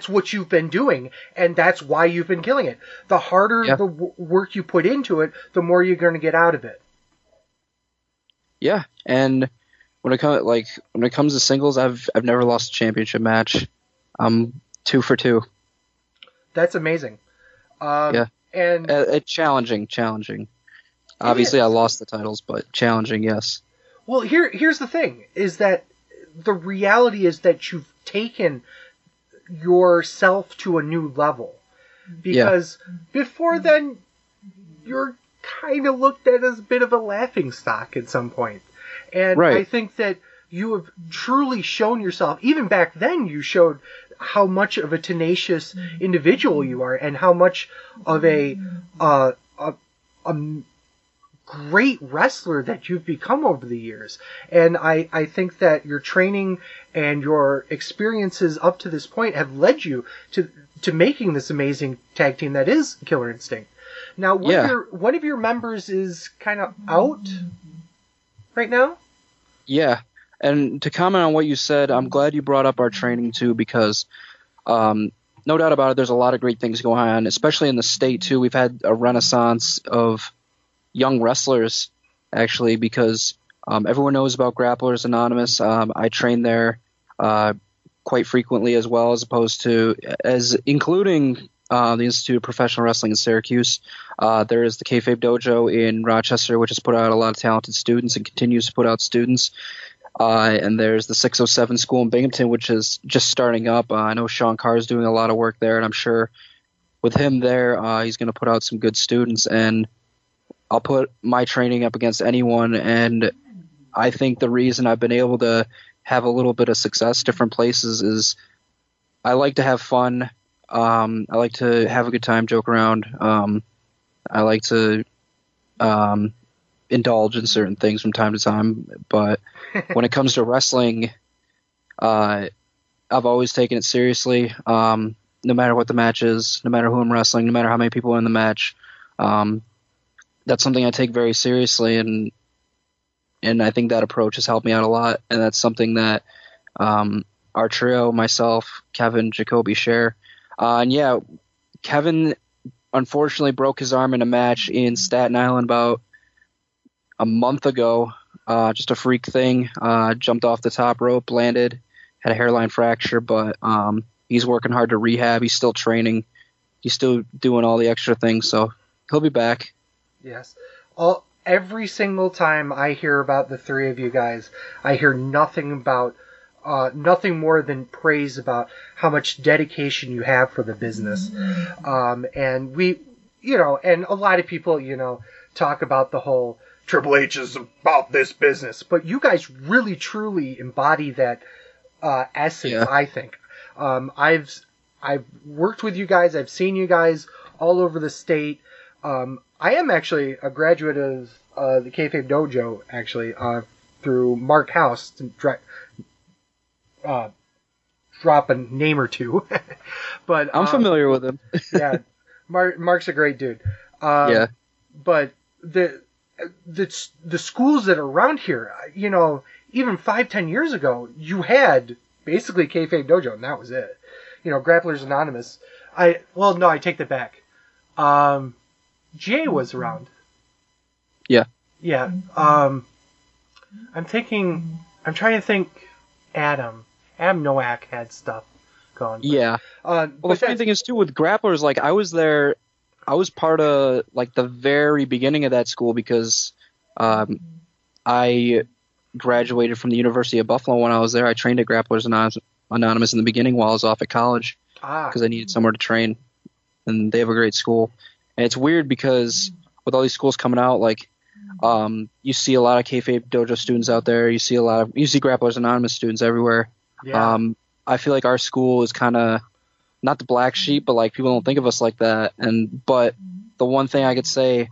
what you've been doing, and that's why you've been killing it. The harder the work you put into it, the more you're going to get out of it. Yeah, and when it comes to singles, I've never lost a championship match. I'm 2 for 2. That's amazing. Yeah. And challenging. Obviously, I lost the titles, but challenging, yes. Well, here's the thing: is that the reality is that you've taken yourself to a new level. Because before then, you're kind of looked at as a bit of a laughingstock at some point. And I think that you have truly shown yourself. Even back then, you showed how much of a tenacious individual you are, and how much of a great wrestler that you've become over the years. And I think that your training and your experiences up to this point have led you to making this amazing tag team that is Killer Instinct. Now, one of your members is kind of out right now? Yeah. And to comment on what you said, I'm glad you brought up our training too, because no doubt about it, there's a lot of great things going on, especially in the state too. We've had a renaissance of young wrestlers, actually, because everyone knows about Grapplers Anonymous. I train there quite frequently as well, including the Institute of Professional Wrestling in Syracuse. There is the Kayfabe Dojo in Rochester, which has put out a lot of talented students and continues to put out students. And there's the 607 School in Binghamton, which is just starting up. I know Sean Carr is doing a lot of work there, and I'm sure with him there, he's going to put out some good students. And I'll put my training up against anyone, and I think the reason I've been able to have a little bit of success different places is I like to have fun. I like to have a good time, joke around. I like to indulge in certain things from time to time, but when it comes to wrestling, I've always taken it seriously. No matter what the match is, no matter who I'm wrestling, no matter how many people are in the match, that's something I take very seriously, and and I think that approach has helped me out a lot, and that's something that our trio, myself, Kevin, Jacoby, share. And yeah, Kevin unfortunately broke his arm in a match in Staten Island about a month ago. Just a freak thing. Jumped off the top rope, landed, had a hairline fracture, but he's working hard to rehab. He's still training. He's still doing all the extra things, so he'll be back. Yes. Every single time I hear about the three of you guys, I hear nothing more than praise about how much dedication you have for the business. And we, and a lot of people, talk about the whole Triple H is about this business, but you guys really truly embody that essence. Yeah. I think. I've worked with you guys. I've seen you guys all over the state. I am actually a graduate of the Kayfabe Dojo, actually, through Mark House, to drop a name or two. But I'm familiar with him. Yeah, Mark's a great dude. Yeah. But the schools that are around here, even 5-10 years ago, you had basically Kayfabe Dojo, and that was it. Grapplers Anonymous. I take that back. Jay was around. Yeah. Yeah. I'm trying to think. Adam Nowak had stuff going. Yeah. Well, the funny thing is too with Grapplers, like I was there. I was part of like the very beginning of that school because I graduated from the University of Buffalo when I was there. I trained at Grapplers Anonymous in the beginning while I was off at college because I needed somewhere to train, and they have a great school. And it's weird because with all these schools coming out, like you see a lot of Kayfabe Dojo students out there. You see Grapplers Anonymous students everywhere. Yeah. I feel like our school is kind of not the black sheep, but like people don't think of us like that. But the one thing I could say,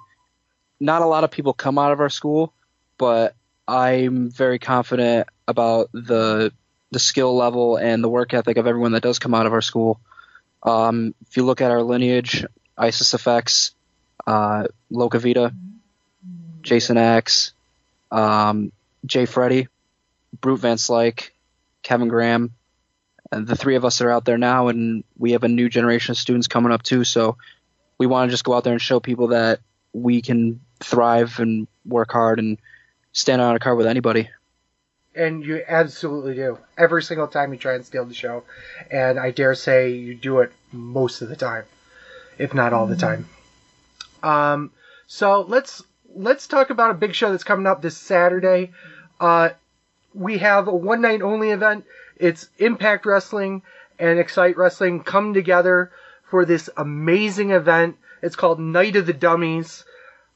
not a lot of people come out of our school, but I'm very confident about the skill level and the work ethic of everyone that does come out of our school. If you look at our lineage, Isis Effects, Loca Vita, Jason Axe, Jay Freddy, Brute Van Slyke, Kevin Graham, and the three of us are out there now, and we have a new generation of students coming up too. So we want to just go out there and show people that we can thrive and work hard and stand on a card with anybody. And you absolutely do. Every single time you try and steal the show, and I dare say you do it most of the time, if not all the time. So let's talk about a big show that's coming up this Saturday. We have a one-night only event. It's Impact Wrestling and Excite Wrestling come together for this amazing event. It's called Night of the Dummies.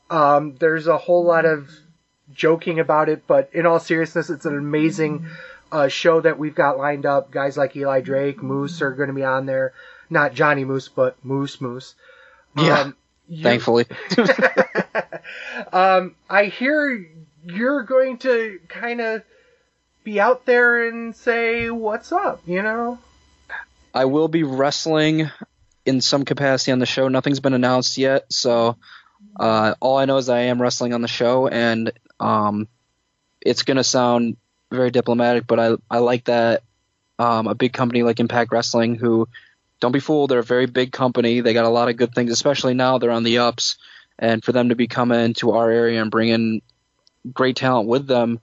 There's a whole lot of joking about it, but in all seriousness, it's an amazing show that we've got lined up. Guys like Eli Drake, Moose are going to be on there. Not Johnny Moose, but Moose. Yeah, thankfully. I hear you're going to kind of be out there and say, what's up, I will be wrestling in some capacity on the show. Nothing's been announced yet, so all I know is I am wrestling on the show, and it's going to sound very diplomatic, but I like that a big company like Impact Wrestling, who, don't be fooled, they're a very big company. They got a lot of good things, especially now they're on the ups, and for them to be coming to our area and bringing great talent with them,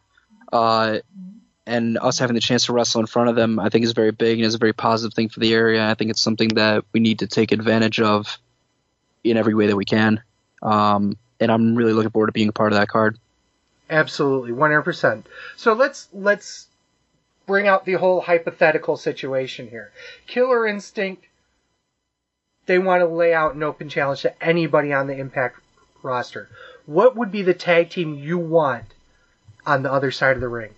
and us having the chance to wrestle in front of them, I think is very big and is a very positive thing for the area. I think it's something that we need to take advantage of in every way that we can. And I'm really looking forward to being a part of that card. Absolutely, 100%. So let's bring out the whole hypothetical situation here. Killer Instinct, they want to lay out an open challenge to anybody on the Impact roster. What would be the tag team you want on the other side of the ring?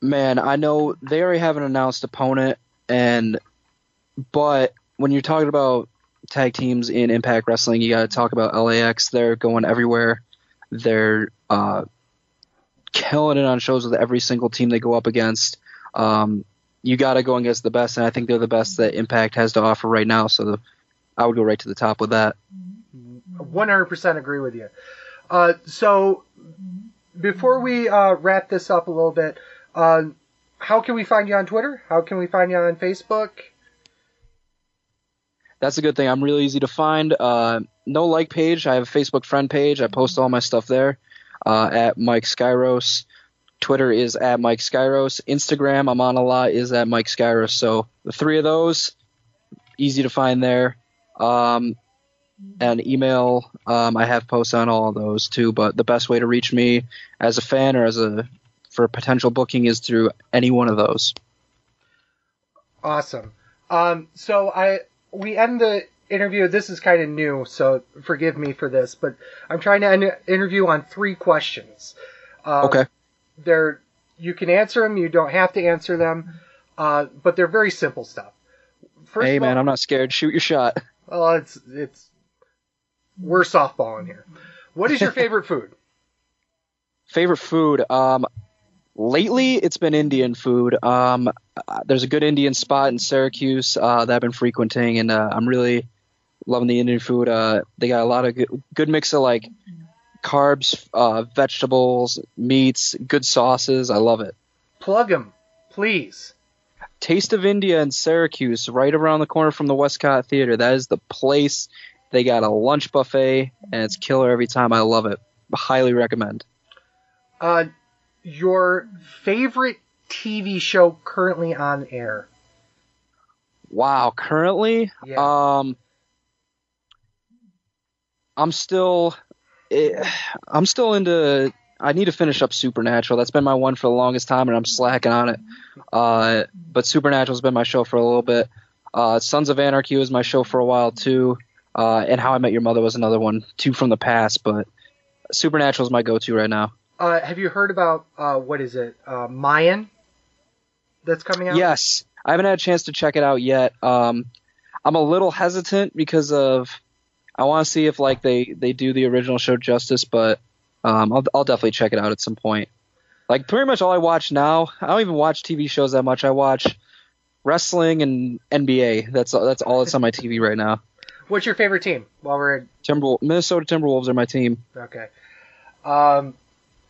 Man, I know they already have an announced opponent, but when you're talking about tag teams in Impact Wrestling, you got to talk about LAX. They're going everywhere. They're killing it on shows with every single team they go up against. You got to go against the best, and I think they're the best that Impact has to offer right now. So I would go right to the top with that. 100% agree with you. So before we wrap this up a little bit, how can we find you on Twitter? How can we find you on Facebook? That's a good thing. I'm really easy to find. No like page. I have a Facebook friend page. I post all my stuff there at Mike Skyros. Twitter is at Mike Skyros. Instagram, I'm on a lot, is at Mike Skyros. So the three of those, easy to find there. And email, I have posts on all of those too. But the best way to reach me as a fan or for potential booking is through any one of those. Awesome. We end the interview. This is kind of new, so forgive me for this, but I'm trying to end the interview on 3 questions. Okay. You can answer them. You don't have to answer them, but they're very simple stuff. First Hey, of all, man, I'm not scared. Shoot your shot. Well, we're softballing here. What is your favorite food? Favorite food? Lately, it's been Indian food. There's a good Indian spot in Syracuse that I've been frequenting, and I'm really loving the Indian food. They got a lot of good mix of like carbs, vegetables, meats, good sauces. I love it. Plug them, please. Taste of India in Syracuse, right around the corner from the Westcott Theater. That is the place. They got a lunch buffet, and it's killer every time. I love it. Highly recommend. Your favorite TV show currently on air? Wow, currently? Yeah. I'm still into. I need to finish up Supernatural. That's been my one for the longest time, and I'm slacking on it. But Supernatural's been my show for a little bit. Sons of Anarchy was my show for a while too, and How I Met Your Mother was another one too from the past. But Supernatural's my go-to right now. Have you heard about what is it, Mayan? That's coming out? Yes, I haven't had a chance to check it out yet. I'm a little hesitant because I want to see if like they do the original show justice, but I'll definitely check it out at some point. Like pretty much all I watch now, I don't even watch TV shows that much. I watch wrestling and NBA. That's all that's on my TV right now. What's your favorite team? While we're at Minnesota Timberwolves are my team. Okay.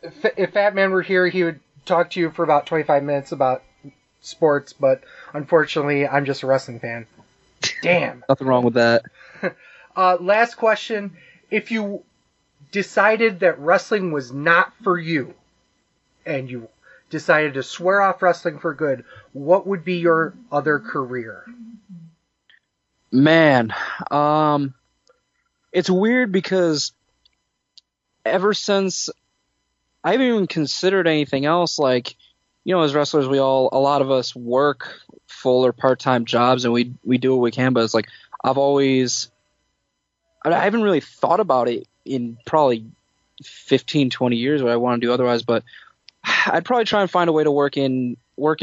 If Fatman were here, he would talk to you for about 25 minutes about sports, but unfortunately, I'm just a wrestling fan. Damn. Nothing wrong with that. Last question. If you decided that wrestling was not for you, and you decided to swear off wrestling for good, what would be your other career? Man, it's weird because ever since I haven't even considered anything else. Like, you know, as wrestlers, a lot of us work full or part-time jobs, and we do what we can. But it's like I haven't really thought about it in probably 15, 20 years what I want to do otherwise. But I'd probably try and find a way to work in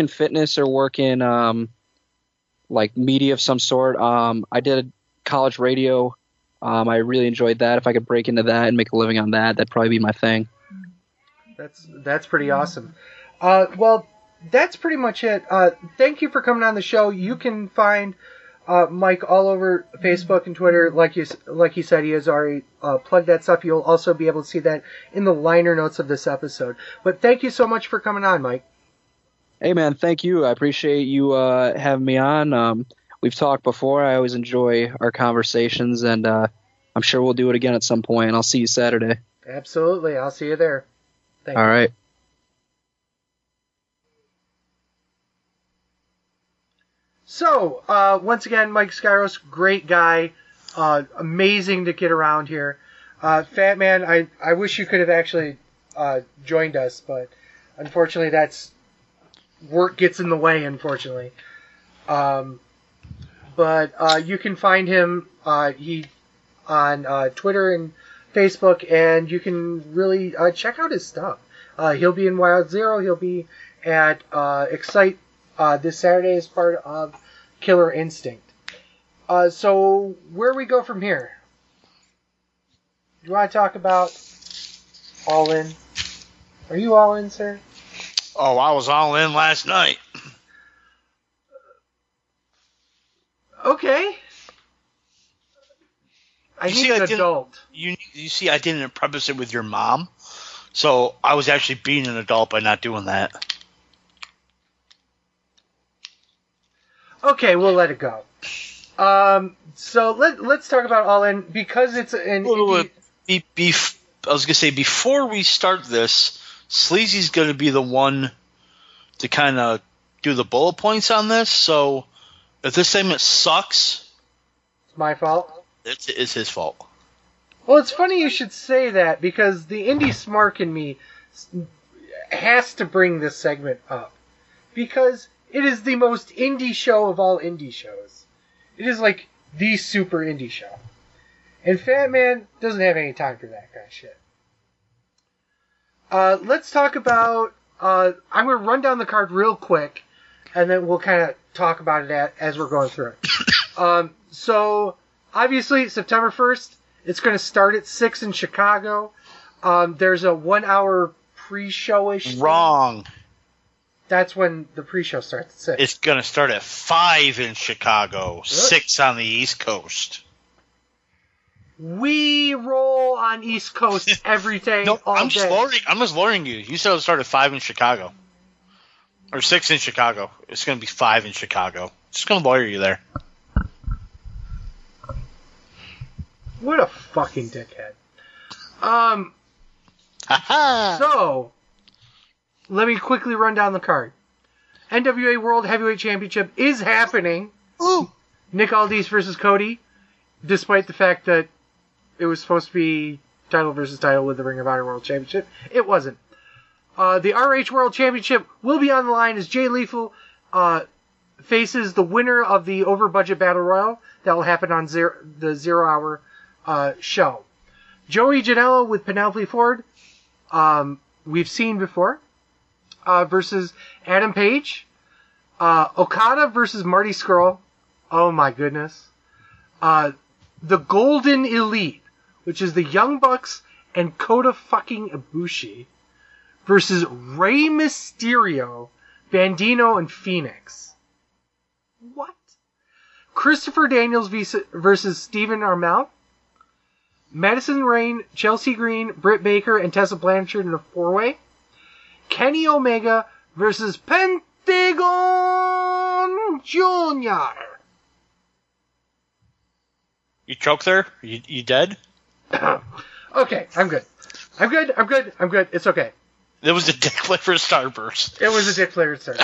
fitness or work in like media of some sort. I did college radio. I really enjoyed that. If I could break into that and make a living on that, that'd probably be my thing. That's pretty awesome. Well, that's pretty much it. Thank you for coming on the show. You can find Mike all over Facebook and Twitter. Like he said, he has already plugged that stuff. You'll also be able to see that in the liner notes of this episode. But thank you so much for coming on, Mike. Hey, man, thank you. I appreciate you having me on. We've talked before. I always enjoy our conversations, and I'm sure we'll do it again at some point. And I'll see you Saturday. Absolutely. I'll see you there. Thank you. All right. So, once again, Mike Skyros, great guy. Amazing to get around here. Fatman, I wish you could have actually joined us, but unfortunately work gets in the way, unfortunately. But you can find him on Twitter and Facebook, and you can really check out his stuff. He'll be in Wild Zero. He'll be at Excite this Saturday as part of Killer Instinct. So where we go from here? Do you want to talk about All In? Are you all in, sir? Oh, I was all in last night. Okay. I need an adult. You see, I didn't preface it with your mom. So I was actually being an adult by not doing that. Okay, we'll let it go. So let's talk about All In because it's an. I was gonna say before we start this, Sleazy's gonna be the one to kind of do the bullet points on this. So if this segment sucks, It's my fault. It's his fault. Well, it's funny you should say that because the indie smark in me has to bring this segment up because it is the most indie show of all indie shows. It is like the super indie show. And Fat Man doesn't have any time for that kind of shit. Let's talk about... I'm going to run down the card real quick, and then we'll kind of talk about it as we're going through it. So, obviously, September 1st, it's going to start at 6 in Chicago. There's a 1 hour pre-show-ish. Wrong. That's when the pre-show starts at 6. It's going to start at 5 in Chicago, Really? 6 on the East Coast. We roll on East Coast every day, No, all I'm day. just lowering you. You said it would start at 5 in Chicago. Or 6 in Chicago. It's going to be 5 in Chicago. Just going to lawyer you there. What a fucking dickhead. Ha-ha! So, let me quickly run down the card. NWA World Heavyweight Championship is happening. Ooh. Nick Aldis versus Cody, despite the fact that it was supposed to be title versus title with the Ring of Honor World Championship. It wasn't. The RH World Championship will be on the line as Jay Lethal faces the winner of the over-budget Battle Royal. That will happen on the 0 hour show. Joey Janela with Penelope Ford, we've seen before, versus Adam Page. Okada versus Marty Scurll. Oh my goodness. The Golden Elite, which is the Young Bucks and Kota fucking Ibushi, versus Rey Mysterio, Bandino, and Phoenix. What? Christopher Daniels versus Steven Amell. Madison Rayne, Chelsea Green, Britt Baker, and Tessa Blanchard in a 4-way. Kenny Omega versus Pentagon Jr. You choked there? You dead? Okay, I'm good. I'm good. It's okay. It was a dick flipper starburst. It was a Dick Flair start.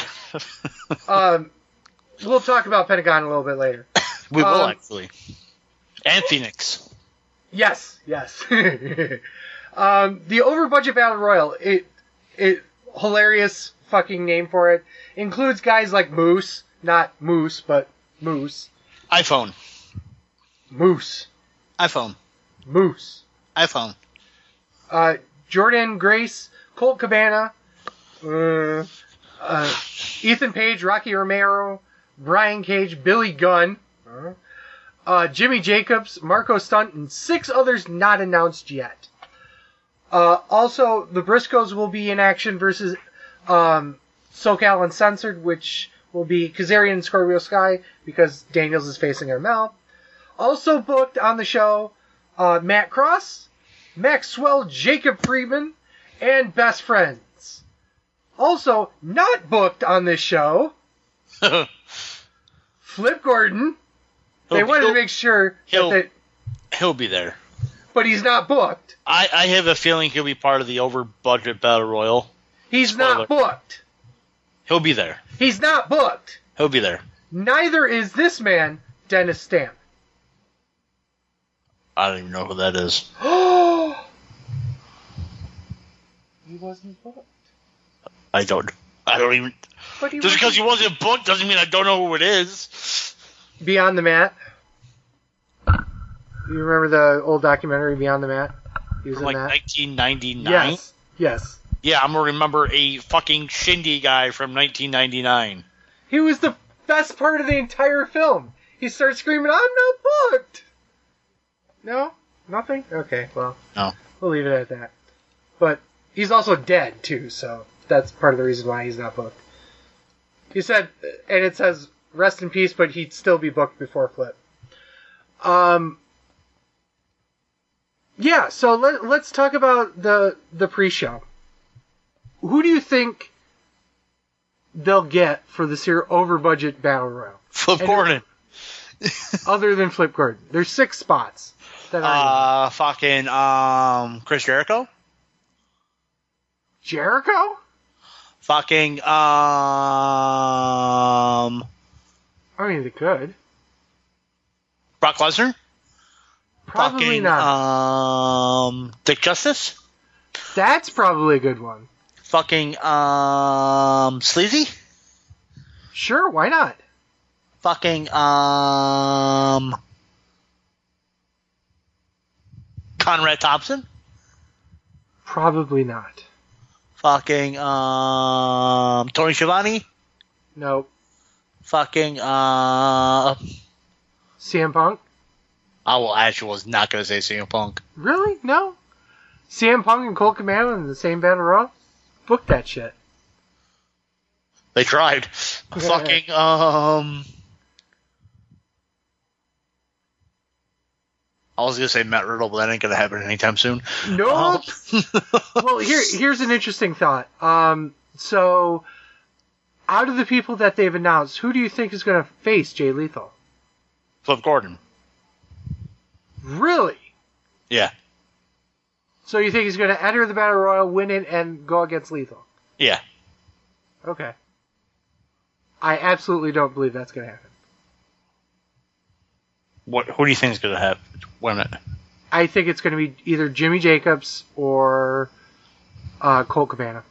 We'll talk about Pentagon a little bit later. We will, actually. And Phoenix. Yes. The over-budget Battle Royal, it hilarious fucking name for it, includes guys like Moose, not Moose, but Moose. iPhone. Moose. iPhone. Moose. iPhone. Jordan Grace, Colt Cabana, Ethan Page, Rocky Romero, Brian Cage, Billy Gunn, Jimmy Jacobs, Marco Stunt, and 6 others not announced yet. Also, the Briscoes will be in action versus SoCal Uncensored, which will be Kazarian and Scorpio Sky because Daniels is facing Armel. Also booked on the show, Matt Cross, Maxwell Jacob Friedman, and Best Friends. Also, not booked on this show, Flip Gordon. They wanted to make sure he'll be there. But he's not booked. I have a feeling he'll be part of the over-budget Battle Royal. He's not booked. He'll be there. He's not booked. He'll be there. Neither is this man, Dennis Stamp. I don't even know who that is. He wasn't booked. I don't even... Just because he wasn't booked doesn't mean I don't know who it is. Beyond the Mat. You remember the old documentary Beyond the Mat? He was From in like that. 1999? Yes. Yeah, I'm going to remember a fucking Shindy guy from 1999. He was the best part of the entire film. He starts screaming, "I'm not booked!" No? Nothing? Okay, well. No. We'll leave it at that. But he's also dead, too, so that's part of the reason why he's not booked. He said, and it says, rest in peace, but he'd still be booked before Flip. Yeah, so let's talk about the pre-show. Who do you think they'll get for this here over-budget Battle Royal? Flip Gordon. Other than Flip Gordon. There's 6 spots. That are Chris Jericho? Jericho? Fucking, I mean, they could. Brock Lesnar? Probably fucking, not. Dick Justice? That's probably a good one. Fucking, Sleazy? Sure, why not? Fucking, Conrad Thompson? Probably not. Fucking, Tony Schiavone? Nope. Fucking, CM Punk? I actually was not going to say CM Punk. Really? No? CM Punk and Colt Cabana in the same Battle Royal? Book that shit. They tried. Fucking, I was going to say Matt Riddle, but that ain't going to happen anytime soon. Nope. Well, here's an interesting thought. So, out of the people that they've announced, who do you think is going to face Jay Lethal? Flip Gordon. Really? Yeah. So you think he's going to enter the Battle Royal, win it, and go against Lethal? Yeah. Okay. I absolutely don't believe that's going to happen. Who do you think is going to win it? I think it's going to be either Jimmy Jacobs or Colt Cabana.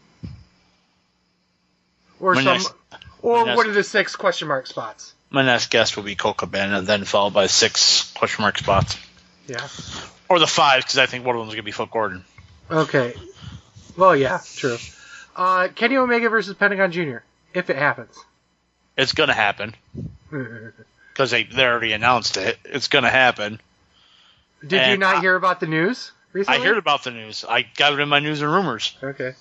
Or one of the 6 question mark spots. My next guess will be Colt Cabana, then followed by 6 question mark spots. Yeah. Or the 5, because I think one of them is going to be Flip Gordon. Okay. Well, yeah, true. Kenny Omega versus Pentagon Jr., if it happens. It's going to happen. Because they already announced it. It's going to happen. Did you not hear about the news recently? I heard about the news. I got it in my news and rumors. Okay.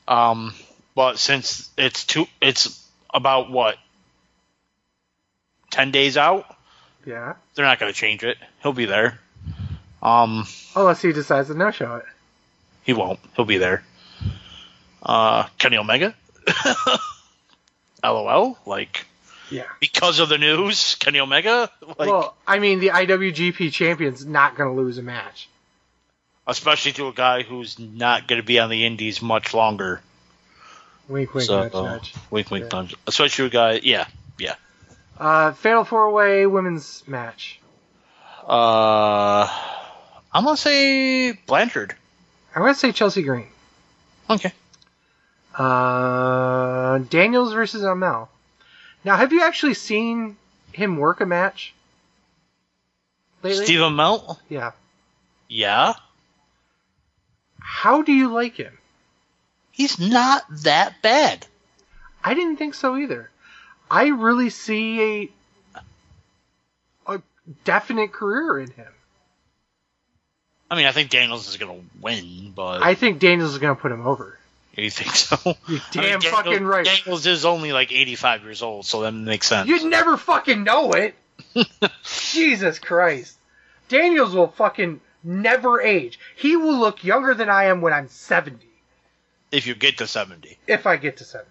But since it's about, what, 10 days out? Yeah. They're not going to change it. He'll be there. Unless he decides to no-show it. He won't. He'll be there. Kenny Omega? LOL? Like, yeah. Because of the news, Kenny Omega? Like, well, I mean, the IWGP champion's not going to lose a match. Especially to a guy who's not going to be on the indies much longer. Wink, wink, nudge, nudge. Wink, wink, nudge. Especially a guy, yeah. Fatal 4-Way women's match. I'm going to say Blanchard. I'm going to say Chelsea Green. Okay. Daniels versus Amell. Now, have you actually seen him work a match lately? Steve Amell? Yeah. Yeah? How do you like him? He's not that bad. I didn't think so either. I really see a definite career in him. I mean, I think Daniels is going to win, but... I think Daniels is going to put him over. You think so? You're damn fucking right. Daniels is only like 85 years old, so that makes sense. You'd never fucking know it. Jesus Christ. Daniels will fucking never age. He will look younger than I am when I'm 70. If you get to 70. If I get to 70.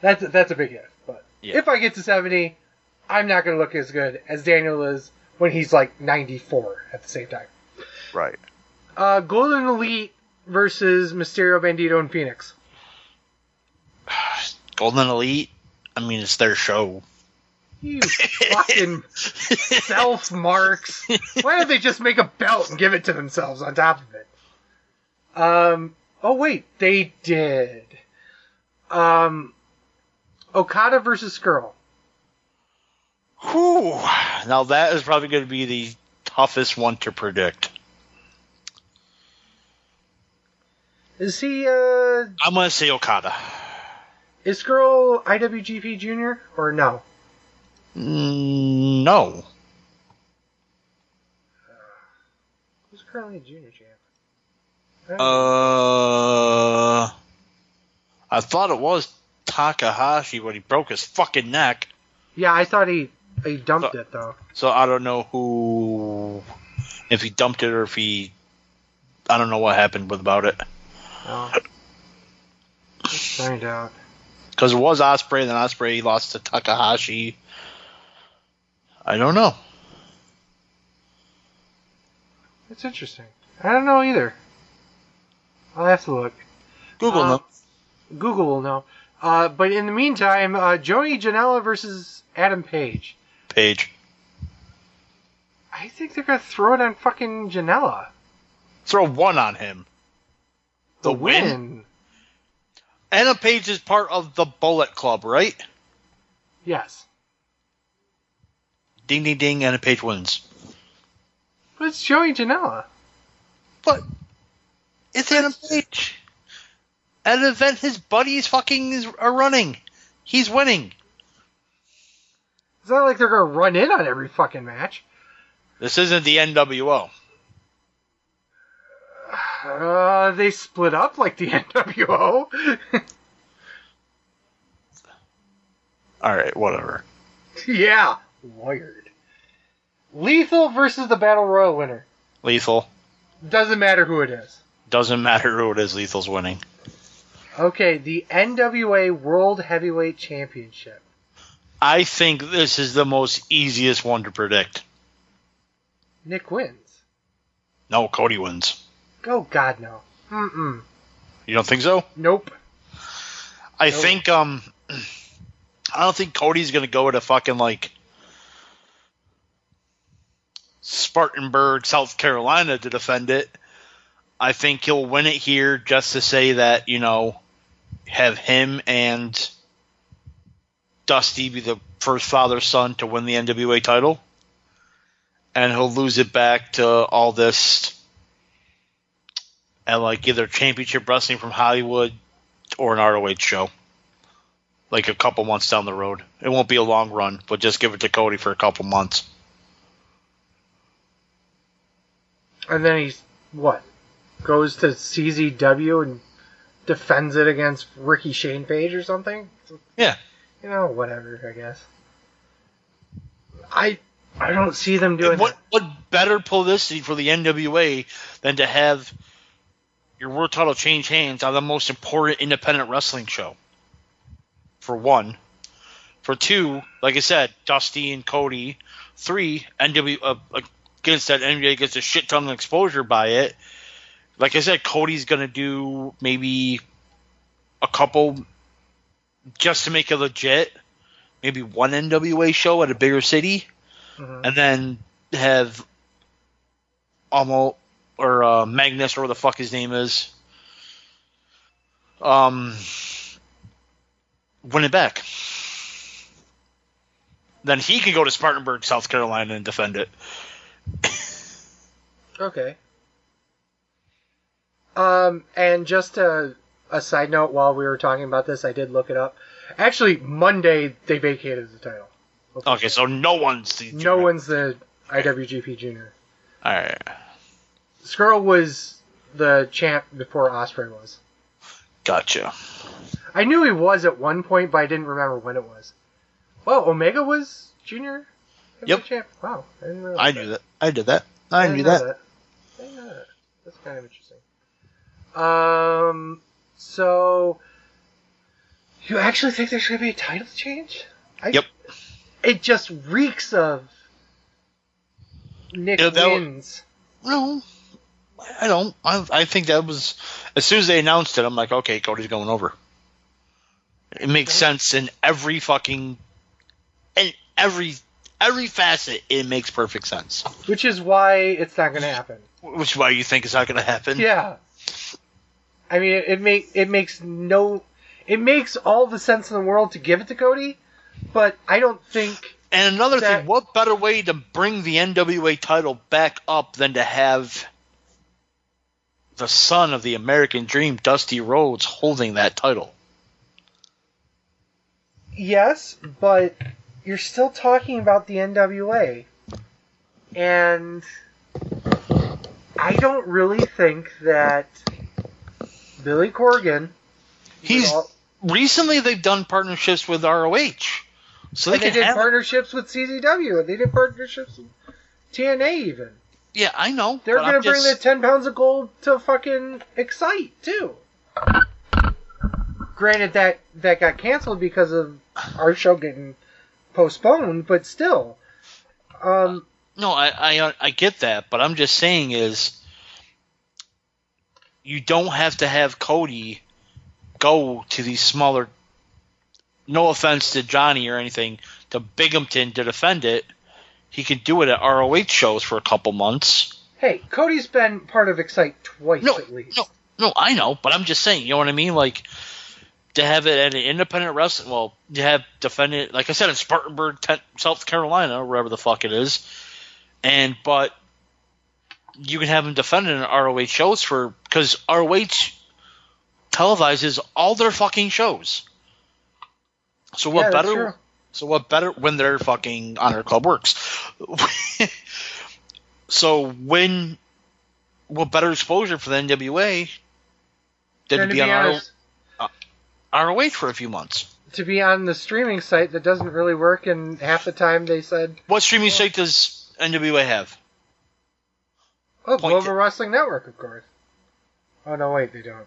That's a big if. But yeah. If I get to 70, I'm not going to look as good as Daniel is when he's like 94 at the same time. Right. Golden Elite versus Mysterio, Bandito, and Phoenix. Golden Elite? I mean, it's their show. You fucking self-marks. Why don't they just make a belt and give it to themselves on top of it? Oh, wait. They did. Okada versus Skrull. Whew. Now that is probably going to be the toughest one to predict. Is he, I'm going to say Okada. Is Skrull IWGP Junior or no? No. Who's currently a junior champ? I thought it was Takahashi when he broke his fucking neck. Yeah, I thought he dumped it, though. So I don't know if he dumped it or if he I don't know what happened about it. Oh. Let's find out. Because it was Ospreay, then Ospreay lost to Takahashi. I don't know. That's interesting. I don't know either. I'll have to look. Google knows. Google will know. But in the meantime, Joey Janela versus Adam Page. Page. I think they're going to throw it on fucking Janela. Throw one on him. The win? Adam Page is part of the Bullet Club, right? Yes. Ding, ding, ding, Adam Page wins. But it's Joey Janela. But it's Adam Page. At an event his buddies are running. He's winning. It's not like they're going to run in on every fucking match. This isn't the NWO. They split up like the NWO. Alright, whatever. Yeah, wired. Lethal versus the Battle Royal winner. Lethal. Doesn't matter who it is. Doesn't matter who it is, Lethal's winning. Okay, the NWA World Heavyweight Championship. I think this is the most easiest one to predict. Nick wins. No, Cody wins. Oh, God, no. Mm-mm. You don't think so? Nope. I think, I don't think Cody's going to go to fucking, like, Spartanburg, South Carolina to defend it. I think he'll win it here just to say that, you know, have him and Dusty be the first father-son to win the NWA title. And he'll lose it back to all this at, like, either Championship Wrestling from Hollywood or an ROH show. Like a couple months down the road. It won't be a long run, but just give it to Cody for a couple months. And then he's, what? Goes to CZW and defends it against Ricky Shane Page or something? Yeah. You know, whatever, I guess. I don't see them doing that. What better publicity for the NWA than to have your world title change hands on the most important independent wrestling show? For one. For two, like I said, Dusty and Cody. 3, against that NWA gets a shit ton of exposure by it. Like I said, Cody's going to do maybe a couple just to make it legit. Maybe one NWA show at a bigger city. Mm-hmm. And then have Magnus, or whatever the fuck his name is, win it back. Then he could go to Spartanburg, South Carolina, and defend it. Okay. And just a side note, while we were talking about this, I did look it up. Actually, Monday they vacated the title. Okay, so no one's the junior. No one's the IWGP Junior. All right. Skrull was the champ before Ospreay was. Gotcha. I knew he was at one point, but I didn't remember when it was. Well, Omega was Junior? Yep. Champ? Wow, I didn't realize I knew that. I did that. I knew that. I didn't know that. That's kind of interesting. So you actually think there's going to be a title change? Yep. It just reeks of Nick wins. No, I don't. I think that was, as soon as they announced it, I'm like, okay, Cody's going over. It makes sense in every facet. It makes perfect sense. Which is why it's not going to happen. Which is why you think it's not going to happen. Yeah. I mean, it makes all the sense in the world to give it to Cody, but I don't think. And another thing, what better way to bring the NWA title back up than to have the son of the American Dream, Dusty Rhodes, holding that title? Yes, but you're still talking about the NWA. And I don't really think that Billy Corgan... Recently they've done partnerships with ROH. So they did partnerships with CZW, and they did partnerships with TNA even. Yeah, I know. They're going to bring the 10 pounds of gold to fucking Excite, too. Granted, that got canceled because of our show getting postponed, but still. No, I get that, but I'm just saying is you don't have to have Cody go to these smaller, no offense to Johnny or anything, to Binghamton to defend it. He could do it at ROH shows for a couple months. Hey, Cody's been part of Excite twice at least. No, I know, but I'm just saying, you know what I mean? Like, to have it at an independent wrestling, well, you have defend it, like I said, in Spartanburg, South Carolina, or wherever the fuck it is, but you can have them defend it in ROH shows because ROH televises all their fucking shows. So what better? True. So what better when their fucking Honor Club works? So what better exposure for the NWA than to be on ROH for a few months? To be on the streaming site that doesn't really work, and half the time they said... What streaming site does NWA have? Oh, Global Wrestling Network, of course. Oh, no, wait, they don't.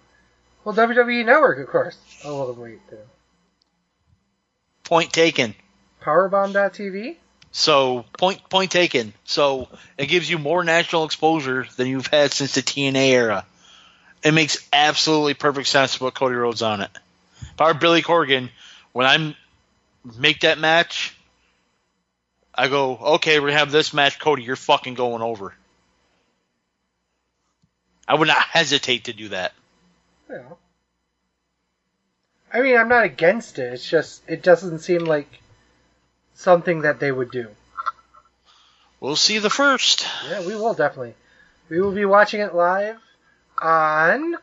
Well, WWE Network, of course. Oh, well, wait, they don't. Point taken. Powerbomb.tv? So, point taken. So, it gives you more national exposure than you've had since the TNA era. It makes absolutely perfect sense to put Cody Rhodes on it. If I were Billy Corgan, when I make that match, I go, okay, we're going to have this match, Cody, you're fucking going over. I would not hesitate to do that. Yeah. I mean, I'm not against it. It's just, it doesn't seem like something that they would do. We'll see the first. Yeah, we will definitely. We will be watching it live on...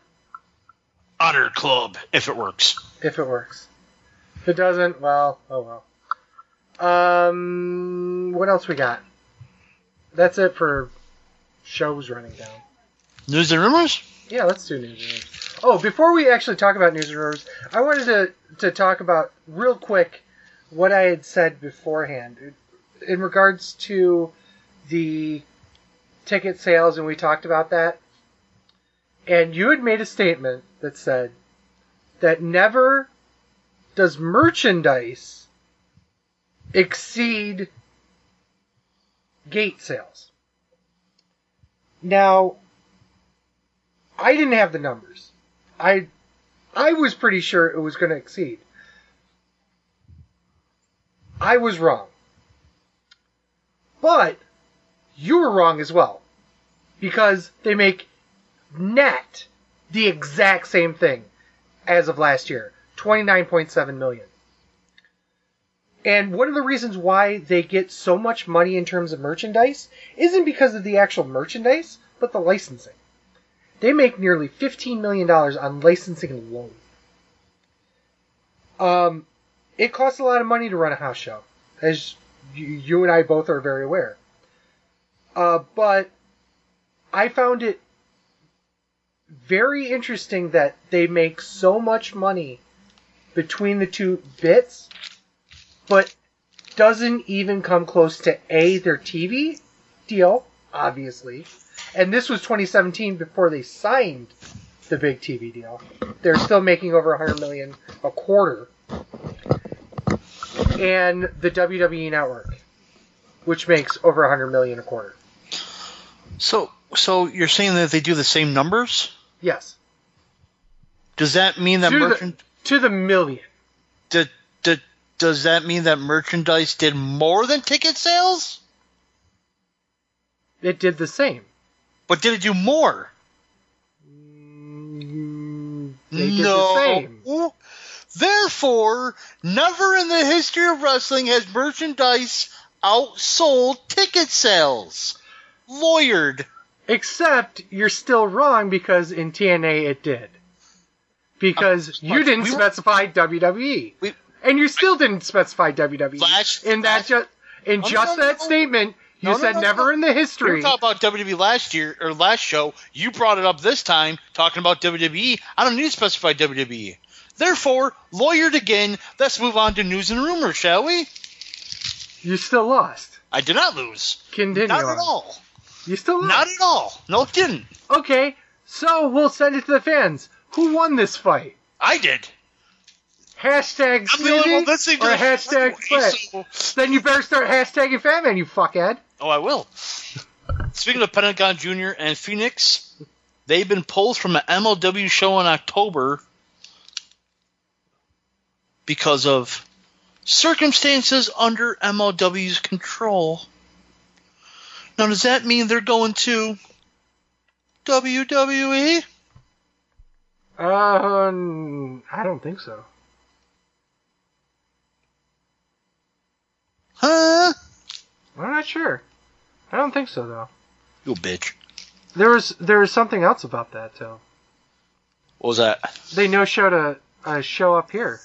Honor Club, if it works. If it works. If it doesn't, well, oh well. What else we got? That's it for shows running down. News and rumors? Yeah, let's do news and rumors. Oh, before we actually talk about news and rumors, I wanted to talk about, real quick, what I had said beforehand. In regards to the ticket sales, and we talked about that. And you had made a statement that said that never does merchandise exceed gate sales. Now, I didn't have the numbers. I was pretty sure it was going to exceed. I was wrong. But you were wrong as well. Because they make net the exact same thing as of last year. 29.7 million. And one of the reasons why they get so much money in terms of merchandise isn't because of the actual merchandise, but the licensing. They make nearly $15 million on licensing alone. It costs a lot of money to run a house show, as you and I both are very aware. But I found it very interesting that they make so much money between the two bits, but doesn't even come close to their TV deal, obviously. And this was 2017 before they signed the big TV deal. They're still making over $100 million a quarter. And the WWE Network, which makes over $100 million a quarter. So you're saying that they do the same numbers? Yes. Does that mean that to the million? Does that mean that merchandise did more than ticket sales? It did the same. But did it do more? They did the same. Therefore, never in the history of wrestling has merchandise outsold ticket sales. Lawyered. Except you're still wrong because in TNA it did. Because you didn't specify WWE. And you still didn't specify WWE. That statement, you said never in the history. We were talking about WWE last show. You brought it up this time, talking about WWE. I don't need to specify WWE. Therefore, lawyered again. Let's move on to news and rumors, shall we? You still lost. I did not lose. Continue Not on. at all. You still lost. Not at all. No, it didn't. Okay, so we'll send it to the fans. Who won this fight? I did. Hashtag I'm the only one Sleazy listening to or this hashtag anyway, Split? Then you better start hashtagging Fatman, you fuckhead. Oh, I will. Speaking of Pentagon Jr. and Phoenix, they've been pulled from an MLW show in October because of circumstances under MLW's control. Now, does that mean they're going to WWE? I don't think so. Huh? I'm not sure. I don't think so, though. You bitch. There was something else about that, too. What was that? They no-showed a show up here.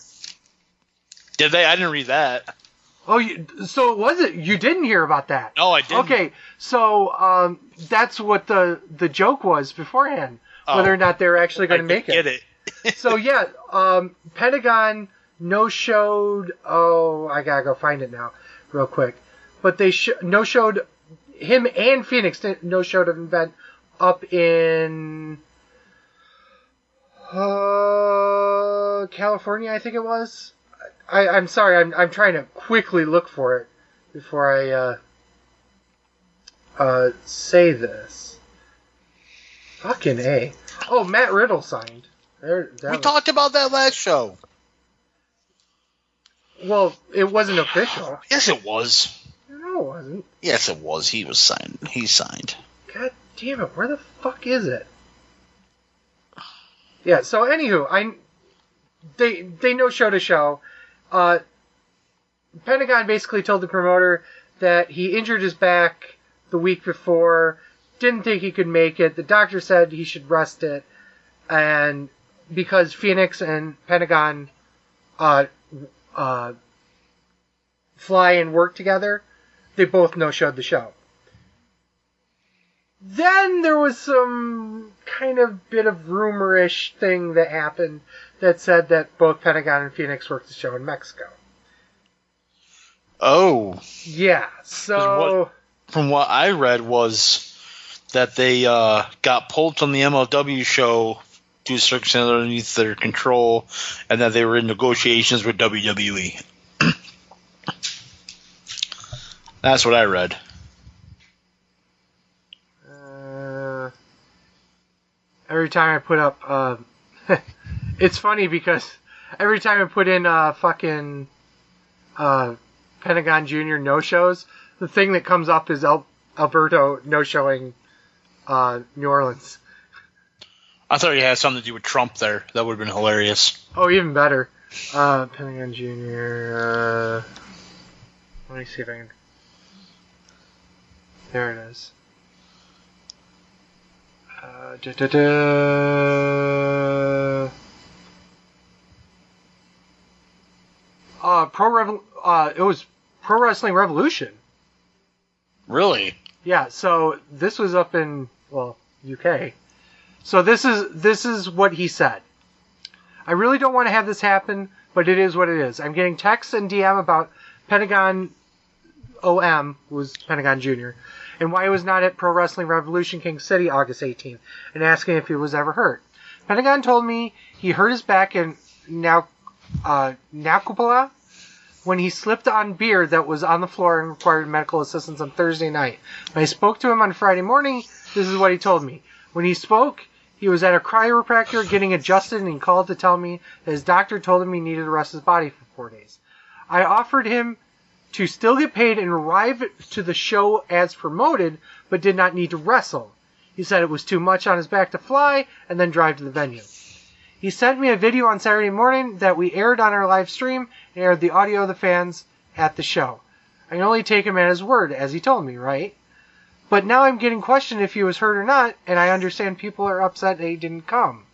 Did they? I didn't read that. Oh, so was it? You didn't hear about that? No, I didn't. Okay, so that's what the joke was beforehand, whether or not they were actually going to make it. I get it. So yeah, Pentagon no-showed. Oh, I gotta go find it now, real quick. But they no-showed him and Phoenix. No-showed an event up in California, I think it was. I'm sorry, I'm trying to quickly look for it before I say this. Fucking A. Oh, Matt Riddle signed. We talked about that last show. Well, it wasn't official. Yes, it was. No, it wasn't. Yes, it was. He was signed. He signed. God damn it, where the fuck is it? Yeah, so anywho, they no-showed a show. Pentagon basically told the promoter that he injured his back the week before, didn't think he could make it. The doctor said he should rest it, and because Phoenix and Pentagon fly and work together, they both no-showed the show. Then there was some kind of bit of rumor-ish thing that happened that said that both Pentagon and Phoenix worked the show in Mexico. Oh. Yeah, so... From what I read was that they got pulled from the MLW show due to circumstances underneath their control, and that they were in negotiations with WWE. That's what I read. Every time I put up... it's funny because every time I put in fucking Pentagon Jr. no-shows, the thing that comes up is Alberto no-showing New Orleans. I thought you had something to do with Trump there. That would have been hilarious. Oh, even better. Pentagon Jr. Let me see if I can... There it is. It was Pro Wrestling Revolution. Really? Yeah, so this was up in, UK. So this is what he said. I really don't want to have this happen, but it is what it is. I'm getting texts and DM about Pentagon OM, who was Pentagon Jr., and why he was not at Pro Wrestling Revolution King City August 18th, and asking if he was ever hurt. Pentagon told me he hurt his back in Nakupala when he slipped on beer that was on the floor and required medical assistance on Thursday night. When I spoke to him on Friday morning, this is what he told me. When he spoke, he was at a chiropractor getting adjusted, and he called to tell me that his doctor told him he needed to rest his body for 4 days. I offered him to still get paid and arrive to the show as promoted, but did not need to wrestle. He said it was too much on his back to fly and then drive to the venue. He sent me a video on Saturday morning that we aired on our live stream and aired the audio of the fans at the show. I can only take him at his word, as he told me, right? But now I'm getting questioned if he was hurt or not, and I understand people are upset that he didn't come.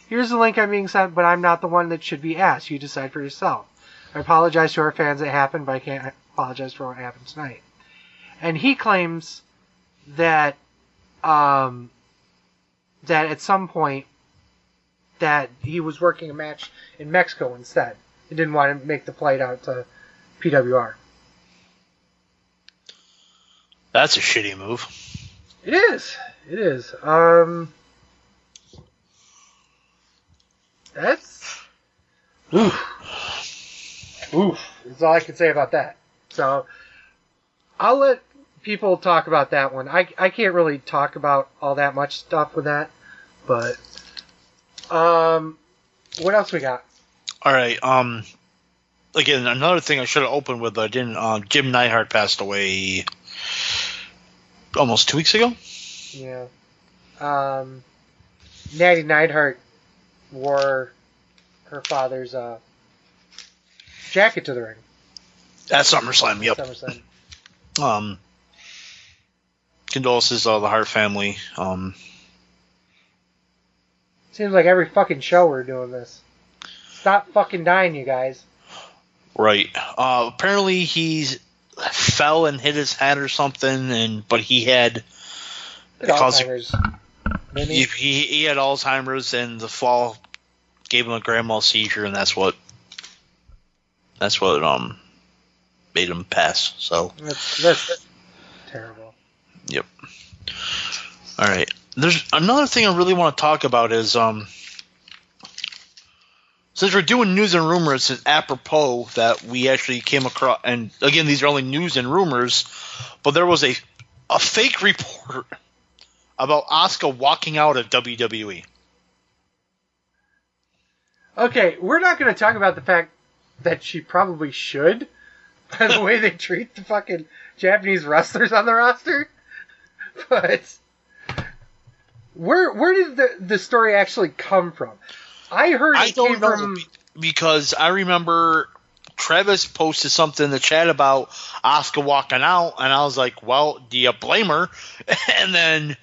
Here's the link I'm being sent, but I'm not the one that should be asked. You decide for yourself. I apologize to our fans that happened, but I can't apologize for what happened tonight. And he claims that that at some point that he was working a match in Mexico instead. He didn't want to make the flight out to PWR. That's a shitty move. It is. It is. That's... Oof. Oof. That's all I can say about that. So, I'll let people talk about that one. I can't really talk about all that much stuff with that. But, what else we got? All right. Again, another thing I should have opened with, but I didn't. Jim Neidhart passed away almost 2 weeks ago. Yeah. Natty Neidhart wore her father's jacket to the ring. At SummerSlam, yep. SummerSlam. Condolences to the Hart family. Seems like every fucking show we're doing this. Stop fucking dying, you guys. Right. Apparently he fell and hit his head or something, but he had Alzheimer's. He had Alzheimer's, and the fall gave him a grand mal seizure, and that's what made him pass. So that's terrible. Yep. All right. There's another thing I really want to talk about is since we're doing news and rumors, it's apropos that we actually came across, and again, these are only news and rumors, but there was a fake report about Asuka walking out of WWE. Okay, we're not going to talk about the fact that she probably should, by the way they treat the fucking Japanese wrestlers on the roster, but where did the story actually come from? I heard it came from... Because I remember Travis posted something in the chat about Asuka walking out, and I was like, well, do you blame her? And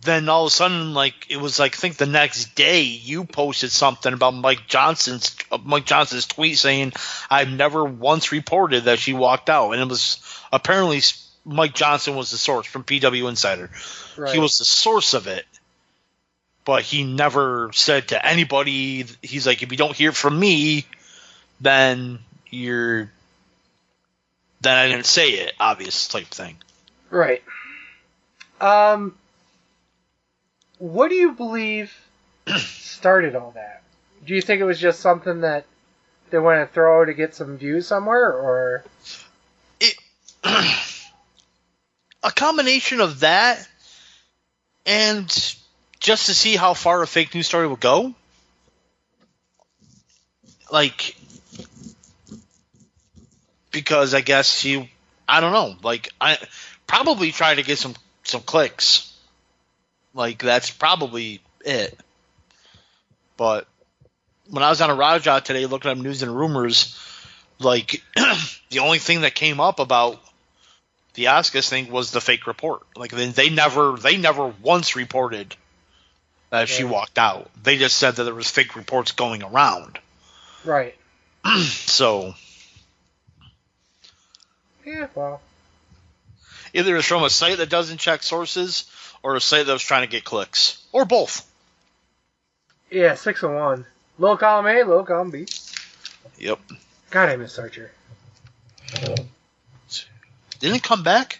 then all of a sudden, like, it was like, I think the next day you posted something about Mike Johnson's tweet saying, I've never once reported that she walked out. And it was apparently Mike Johnson was the source from PW Insider. Right. He was the source of it. But he never said to anybody, he's like, if you don't hear from me, then I didn't say it, obvious type thing. Right. What do you believe started all that? Do you think it was just something that they want to throw to get some views somewhere, or? A combination of that and just to see how far a fake news story will go. Like, because I guess I don't know, like, I probably try to get some clicks. Like, that's probably it. But when I was on a Raja today looking up news and rumors, like, the only thing that came up about the Asuka thing was the fake report. Like, they never once reported that she walked out. They just said that there was fake reports going around. Right. So. Yeah, well. Either it's from a site that doesn't check sources or a site that was trying to get clicks. Or both. Yeah, 6-1. Little column A, little column B. Yep. God, I miss Archer. Didn't it come back?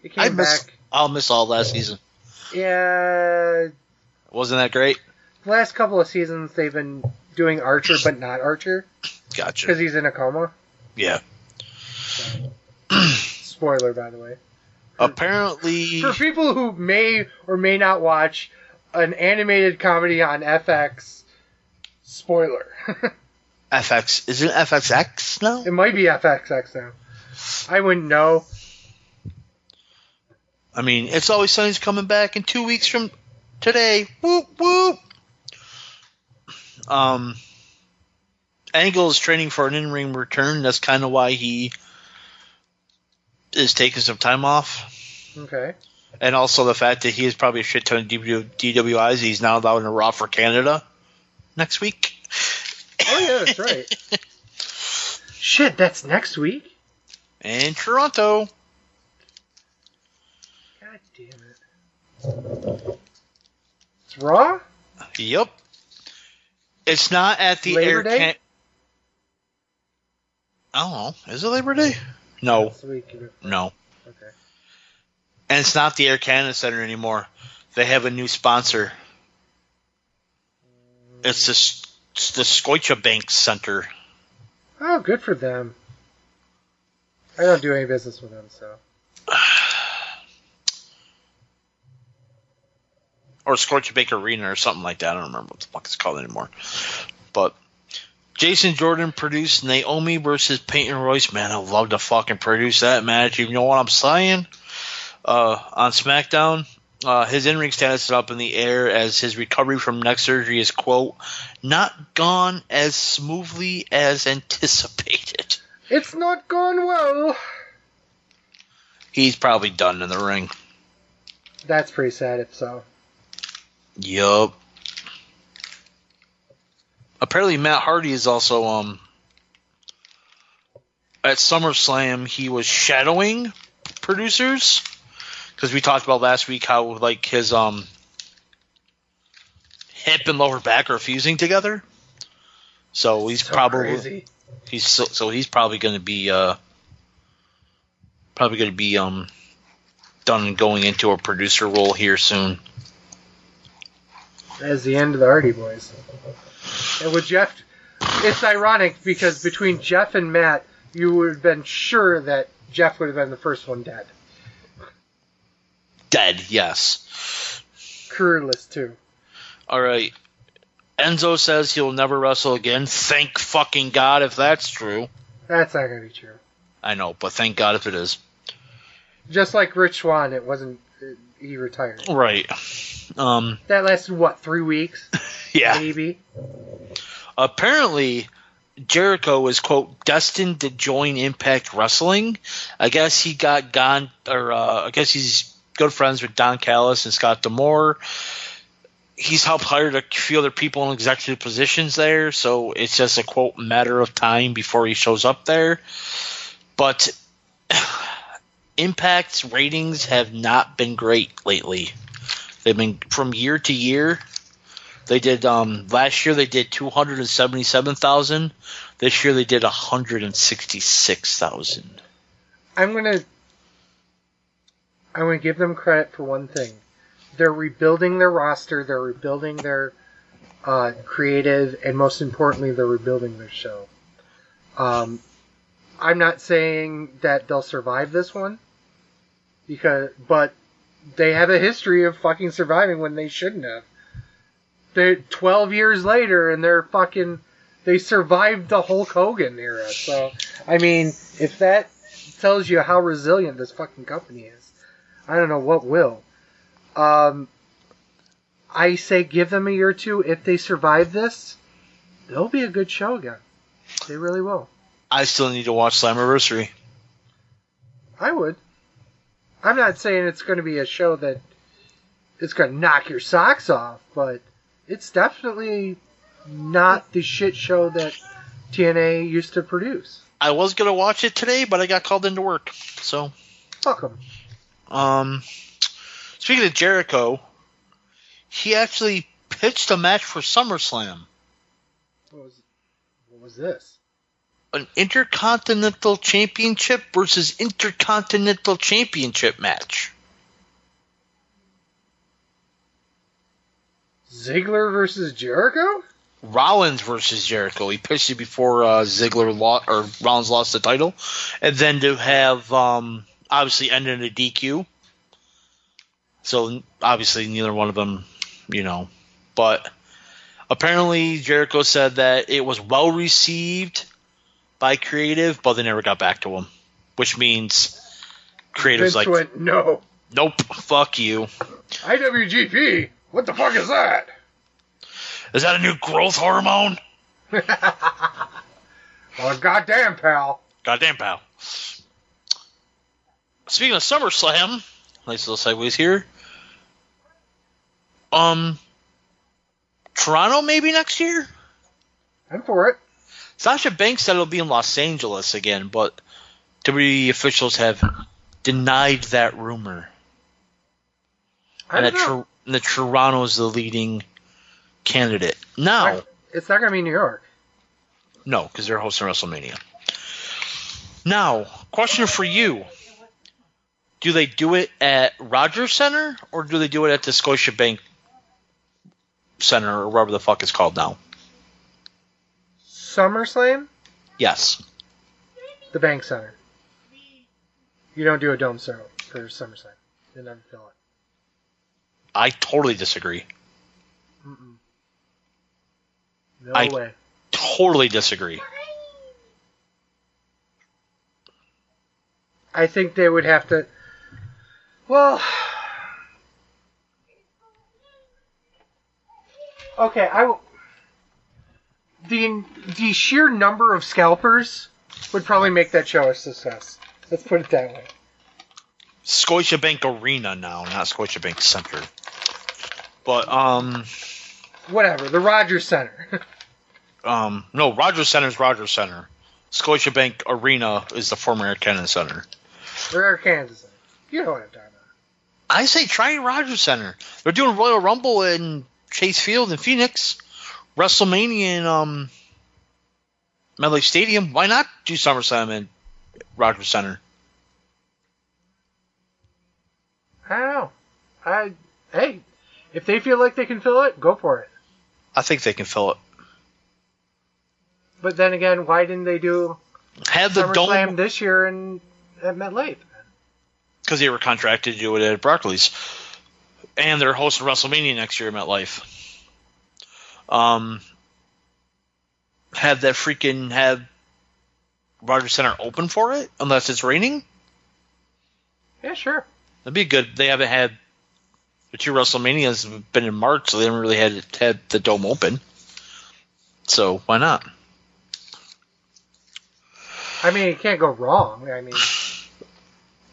It came back. I'll miss all last season. Yeah. Wasn't that great? The last couple of seasons, they've been doing Archer, but not Archer. Gotcha. Because he's in a coma. Yeah. So. Spoiler, by the way. Apparently... For people who may or may not watch an animated comedy on FX, spoiler. FX. Is it FXX now? It might be FXX now. I wouldn't know. I mean, It's Always Sunny's coming back in 2 weeks from today. Whoop, whoop. Angle is training for an in-ring return. That's kind of why he is taking some time off. Okay. And also the fact that he has probably a shit ton of DWIs. He's now allowed in Raw for Canada next week. Oh, yeah, that's right. Shit, that's next week? In Toronto. God damn it. It's Raw? Yep. It's not at the Labor Day? I don't know. Is it Labor Day? No. This week. No. Okay. And it's not the Air Canada Center anymore. They have a new sponsor. It's the Scotiabank Center. Oh, good for them. I don't do any business with them, so. Or Scotiabank Arena or something like that. I don't remember what the fuck it's called anymore. But Jason Jordan produced Naomi versus Peyton Royce. Man, I'd love to fucking produce that match. You know what I'm saying? On SmackDown, his in-ring status is up in the air as his recovery from neck surgery is, quote, not gone as smoothly as anticipated. It's not gone well. He's probably done in the ring. That's pretty sad if so. Yup. Apparently Matt Hardy is also at SummerSlam. He was shadowing producers because we talked about last week how like his hip and lower back are fusing together. So he's So probably crazy. he's probably going to be done and going into a producer role here soon. That's the end of the Hardy Boys. And with Jeff, it's ironic because between Jeff and Matt, you would have been sure that Jeff would have been the first one dead. Dead, yes. Careerless, too. All right. Enzo says he'll never wrestle again. Thank fucking God if that's true. That's not going to be true. I know, but thank God if it is. Just like Rich Swann, it wasn't. He retired. Right. That lasted, what, 3 weeks? Yeah. Maybe. Apparently, Jericho is, quote, destined to join Impact Wrestling. I guess he got gone, or I guess he's good friends with Don Callis and Scott D'Amore. He's helped hire a few other people in executive positions there, so it's just a, quote, matter of time before he shows up there. But Impact's ratings have not been great lately. They've been from year to year. They did last year they did 277,000. This year they did 166,000. I'm gonna give them credit for one thing. They're rebuilding their roster. They're rebuilding their creative, and most importantly, they're rebuilding their show. I'm not saying that they'll survive this one, but they have a history of fucking surviving when they shouldn't have. They're 12 years later, and they survived the Hulk Hogan era. So, I mean, if that tells you how resilient this fucking company is, I don't know what will. I say give them a year or two. If they survive this, they'll be a good show again. They really will. I still need to watch Slammiversary. I would. I'm not saying it's going to be a show that it's going to knock your socks off, but it's definitely not the shit show that TNA used to produce. I was going to watch it today, but I got called into work. So, Fuck 'em. Speaking of Jericho, he actually pitched a match for SummerSlam. What was this? An Intercontinental Championship versus Intercontinental Championship match. Ziggler versus Jericho? Rollins versus Jericho. He pitched it before Rollins lost the title, and then to have obviously end in a DQ. So obviously neither one of them, but apparently Jericho said that it was well received by creative, but they never got back to him, which means creative's Vince like, went, no. nope, fuck you. IWGP? What the fuck is that? Is that a new growth hormone? Well, goddamn, pal. Goddamn, pal. Speaking of SummerSlam, nice little segues here. Toronto maybe next year? I'm for it. Sasha Banks said it'll be in Los Angeles again, but WWE officials have denied that rumor. I don't know. And that Toronto's the leading candidate. Now, It's not going to be New York. no, because they're hosting WrestleMania. Now, question for you. do they do it at Rogers Center or do they do it at the Scotiabank Center or whatever the fuck it's called now? SummerSlam? Yes. The Bank Center. You don't do a dome show for SummerSlam. They never fill it. I totally disagree. Mm-mm. No I way. totally disagree. I think they would have to. Well. Okay, the sheer number of scalpers would probably make that show a success. Let's put it that way. Scotiabank Arena now, not Scotiabank Center. But Whatever, the Rogers Center. no, Rogers Center is Rogers Center. Scotiabank Arena is the former Air Canada Center. Or Air Kansas Center. You know what I'm talking about. I say try Rogers Center. They're doing Royal Rumble in Chase Field in Phoenix, WrestleMania in MetLife Stadium. Why not do SummerSlam in Rogers Center? I don't know. Hey, if they feel like they can fill it, go for it. I think they can fill it. But then again, why didn't they do Have the SummerSlam dome this year at MetLife? because they were contracted to do it at Barclays, and they're hosting WrestleMania next year at MetLife. Have Rogers Center open for it unless it's raining. Yeah, sure. That'd be good. They haven't had the two WrestleManias have been in March, so they haven't really had the dome open. So why not? I mean, it can't go wrong. I mean,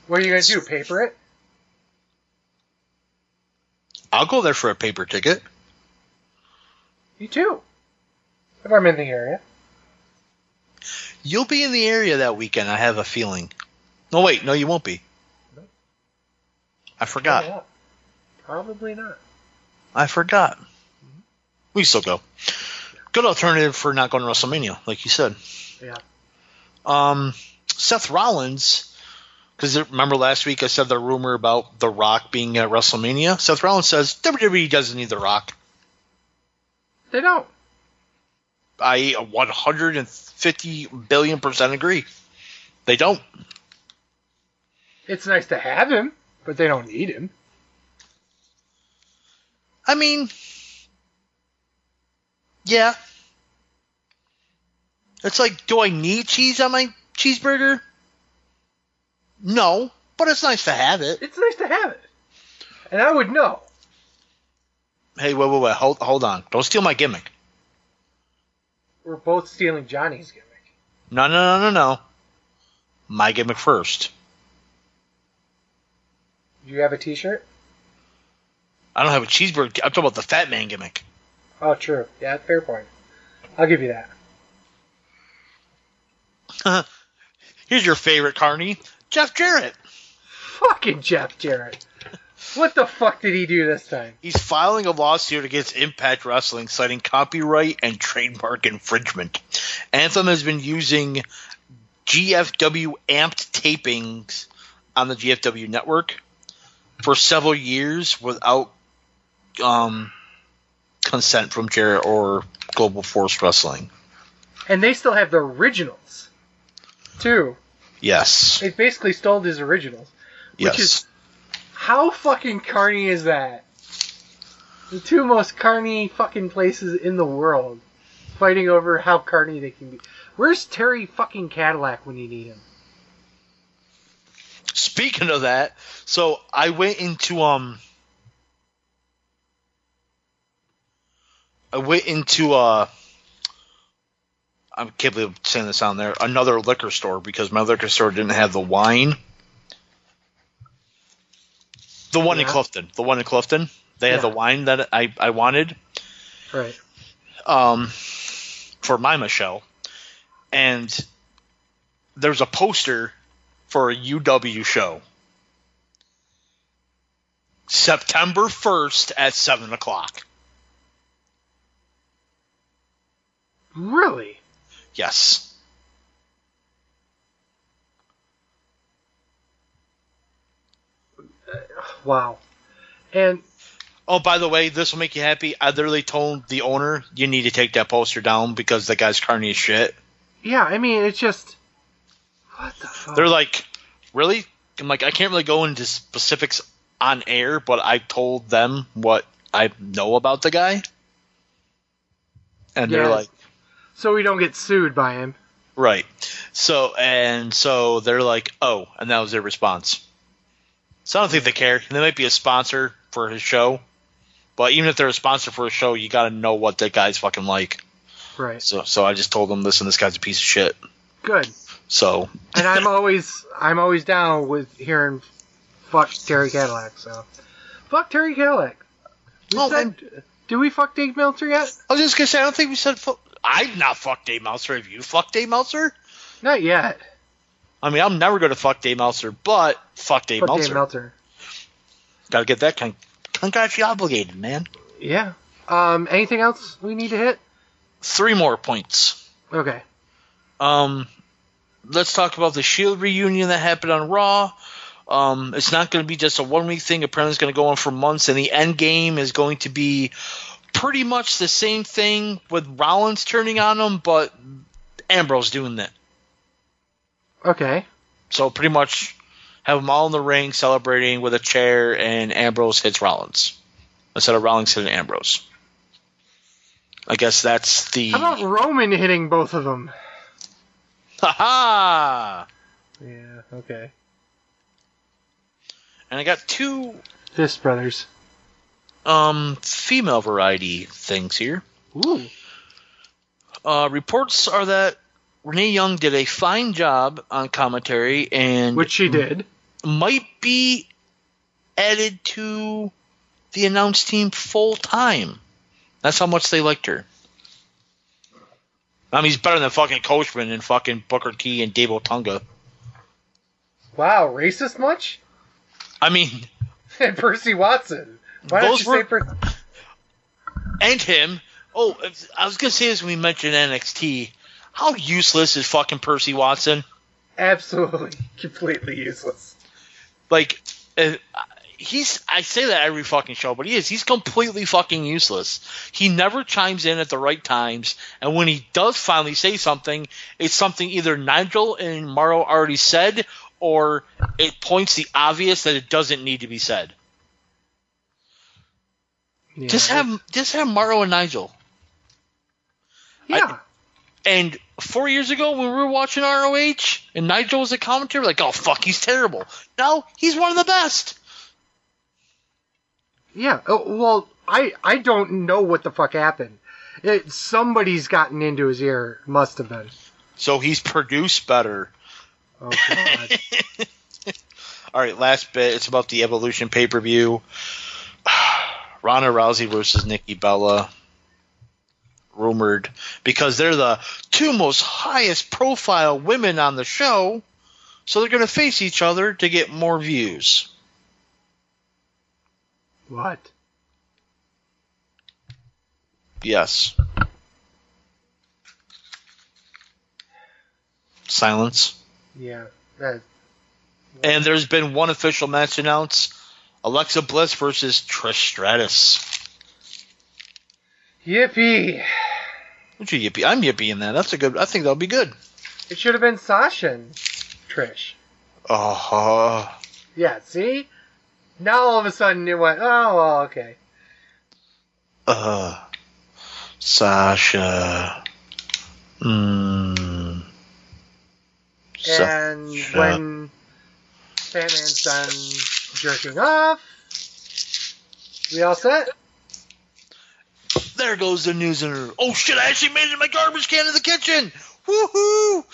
what are you going to do? Paper it? I'll go there for a paper ticket. You too. If I'm in the area. You'll be in the area that weekend, I have a feeling. No, wait. No, you won't be. I forgot. Probably not. Probably not. I forgot. We still go. Good alternative for not going to WrestleMania, like you said. Yeah. Seth Rollins, because remember last week I said the rumor about The Rock being at WrestleMania? Seth Rollins says WWE doesn't need The Rock. They don't. I 150 billion% agree. They don't. It's nice to have him, but they don't need him. I mean, yeah. It's like, do I need cheese on my cheeseburger? No, but it's nice to have it. It's nice to have it. And I would know. Hey, wait. Hold on. Don't steal my gimmick. We're both stealing Johnny's gimmick. No. My gimmick first. Do you have a t-shirt? I don't have a cheeseburger. I'm talking about the Fat Man gimmick. Oh, true. Yeah, fair point. I'll give you that. Here's your favorite carny, Jeff Jarrett. Fucking Jeff Jarrett. What the fuck did he do this time? He's filing a lawsuit against Impact Wrestling, citing copyright and trademark infringement. Anthem has been using GFW amped tapings on the GFW network for several years without consent from Jarrett or Global Force Wrestling. And they still have the originals, too. Yes. They basically stole his originals. Which is, how fucking carny is that? The two most carny fucking places in the world fighting over how carny they can be. Where's Terry fucking Cadillac when you need him? Speaking of that, so I went into I can't believe I'm saying this on there, another liquor store because my liquor store didn't have the wine. The one in Clifton. They had the wine that I wanted. Right. For my Michelle. And there's a poster for a UW show. September 1st at 7 o'clock. Really? Wow. And oh, by the way, this will make you happy. I literally told the owner, you need to take that poster down because the guy's carny as shit. yeah, I mean, it's just what the fuck. They're like, really? I'm like, I can't really go into specifics on air, but I told them what I know about the guy. And they're like, so we don't get sued by him. right. So they're like, oh, and that was their response. So I don't think they care. They might be a sponsor for his show, but even if they're a sponsor for a show, you got to know what that guy's fucking like. Right. So I just told them, listen, this guy's a piece of shit. Good. So. And I'm always down with hearing fuck Terry Cadillac. So fuck Terry Cadillac. Did we fuck Dave Meltzer yet? I was just gonna say, I don't think we said fuck. I've not fucked Dave Meltzer. Have you fucked Dave Meltzer? Not yet. I mean, I'm never going to fuck Dave Meltzer, but fuck Dave Meltzer. Dave Meltzer. Got to get that contractually obligated, man. Yeah. Anything else we need to hit? 3 more points. Okay. Let's talk about the Shield reunion that happened on Raw. It's not going to be just a 1-week thing. Apparently, it's going to go on for months, and the end game is going to be pretty much the same thing with Rollins turning on him, but Ambrose doing that. Okay. So pretty much have them all in the ring celebrating with a chair, and Ambrose hits Rollins instead of Rollins hitting Ambrose. I guess that's the... How about Roman hitting both of them? Ha-ha! Yeah, okay. And I got 2 Fist Brothers. female variety things here. Ooh. Reports are that Renee Young did a fine job on commentary, and which she did. Might be added to the announce team full time. That's how much they liked her. I mean, he's better than fucking Coachman and fucking Booker T and Dave Otunga. Wow, racist much? I mean... And Percy Watson. Why don't you say Percy... And him. Oh, I was going to say this when we mentioned NXT. How useless is fucking Percy Watson? Absolutely. Completely useless. Like, I say that every fucking show, but he's completely fucking useless. He never chimes in at the right times, and when he does finally say something, it's something either Nigel and Morrow already said, or it points the obvious that it doesn't need to be said. Yeah. Just have Morrow and Nigel. Yeah. And 4 years ago, when we were watching ROH, and Nigel was a commentator, like, oh, fuck, he's terrible. No, he's one of the best. Yeah, well, I don't know what the fuck happened. Somebody's gotten into his ear. Must have been. So he's produced better. Oh, God. All right, last bit. It's about the Evolution pay-per-view. Ronda Rousey versus Nikki Bella. Rumored. Because they're the 2 most highest profile women on the show. So they're going to face each other to get more views. What? Yes. Silence. Yeah. And there's been one official match announced. Alexa Bliss versus Trish Stratus. Yippee. What's your yippee? I'm yippee-ing that. That's a good... I think that'll be good. It should have been Sasha and Trish. Yeah, see? Now all of a sudden it went, oh, well, okay. Sasha. And when Batman's done jerking off, we all set? There goes the news in her. Oh shit, I actually made it in my garbage can in the kitchen! Woohoo!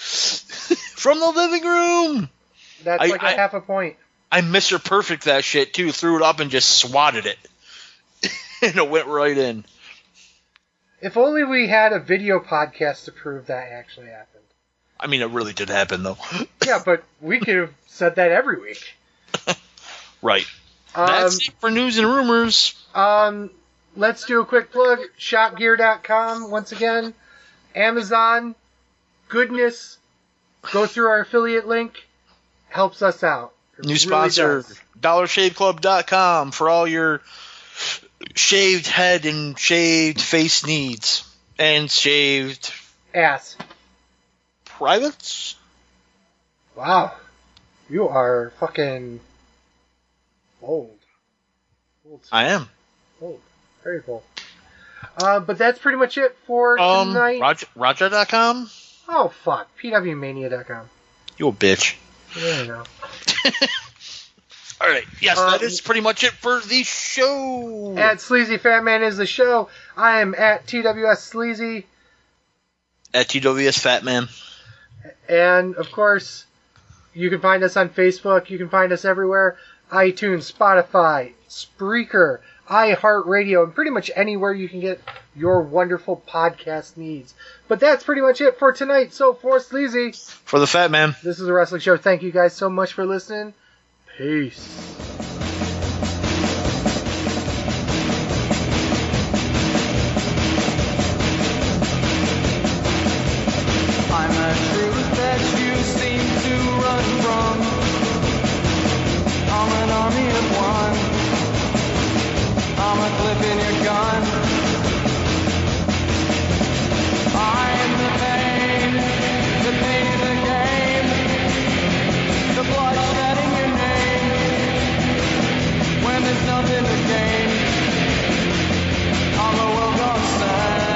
From the living room! That's like a half a point. I Mr. Perfect that shit too, threw it up and just swatted it. And it went right in. If only we had a video podcast to prove that actually happened. I mean, it really did happen though. Yeah, but we could have said that every week. Right. That's it for news and rumors. Let's do a quick plug. Shopgear.com, once again. Amazon. Goodness. Go through our affiliate link. Helps us out. New sponsor, does. DollarShaveClub.com for all your shaved head and shaved face needs. And shaved Ass. privates? Wow. You are fucking bold. I am. Bold. Very bold. But that's pretty much it for tonight. Roger.com? Oh, fuck. PWMania.com. You a bitch. Yeah, I know. All right. Yes, that is pretty much it for the show. At Sleazy Fatman is the show. I am at TWS Sleazy. At TWS Fatman. And, of course, you can find us on Facebook. You can find us everywhere. iTunes, Spotify, Spreaker, iHeartRadio, and pretty much anywhere you can get your wonderful podcast needs. But that's pretty much it for tonight. So for Sleazy, For the Fat Man. this is a wrestling show. Thank you guys so much for listening. Peace. I'm the truth that you seem to run from. I'm an army of one. I'm a clip in your gun. I'm the pain of the game. The blood shedding your name. When there's nothing to gain, all the world gonna stand.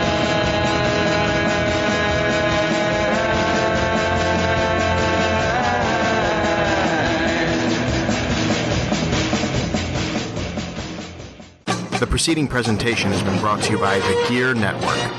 The preceding presentation has been brought to you by the Gear Network.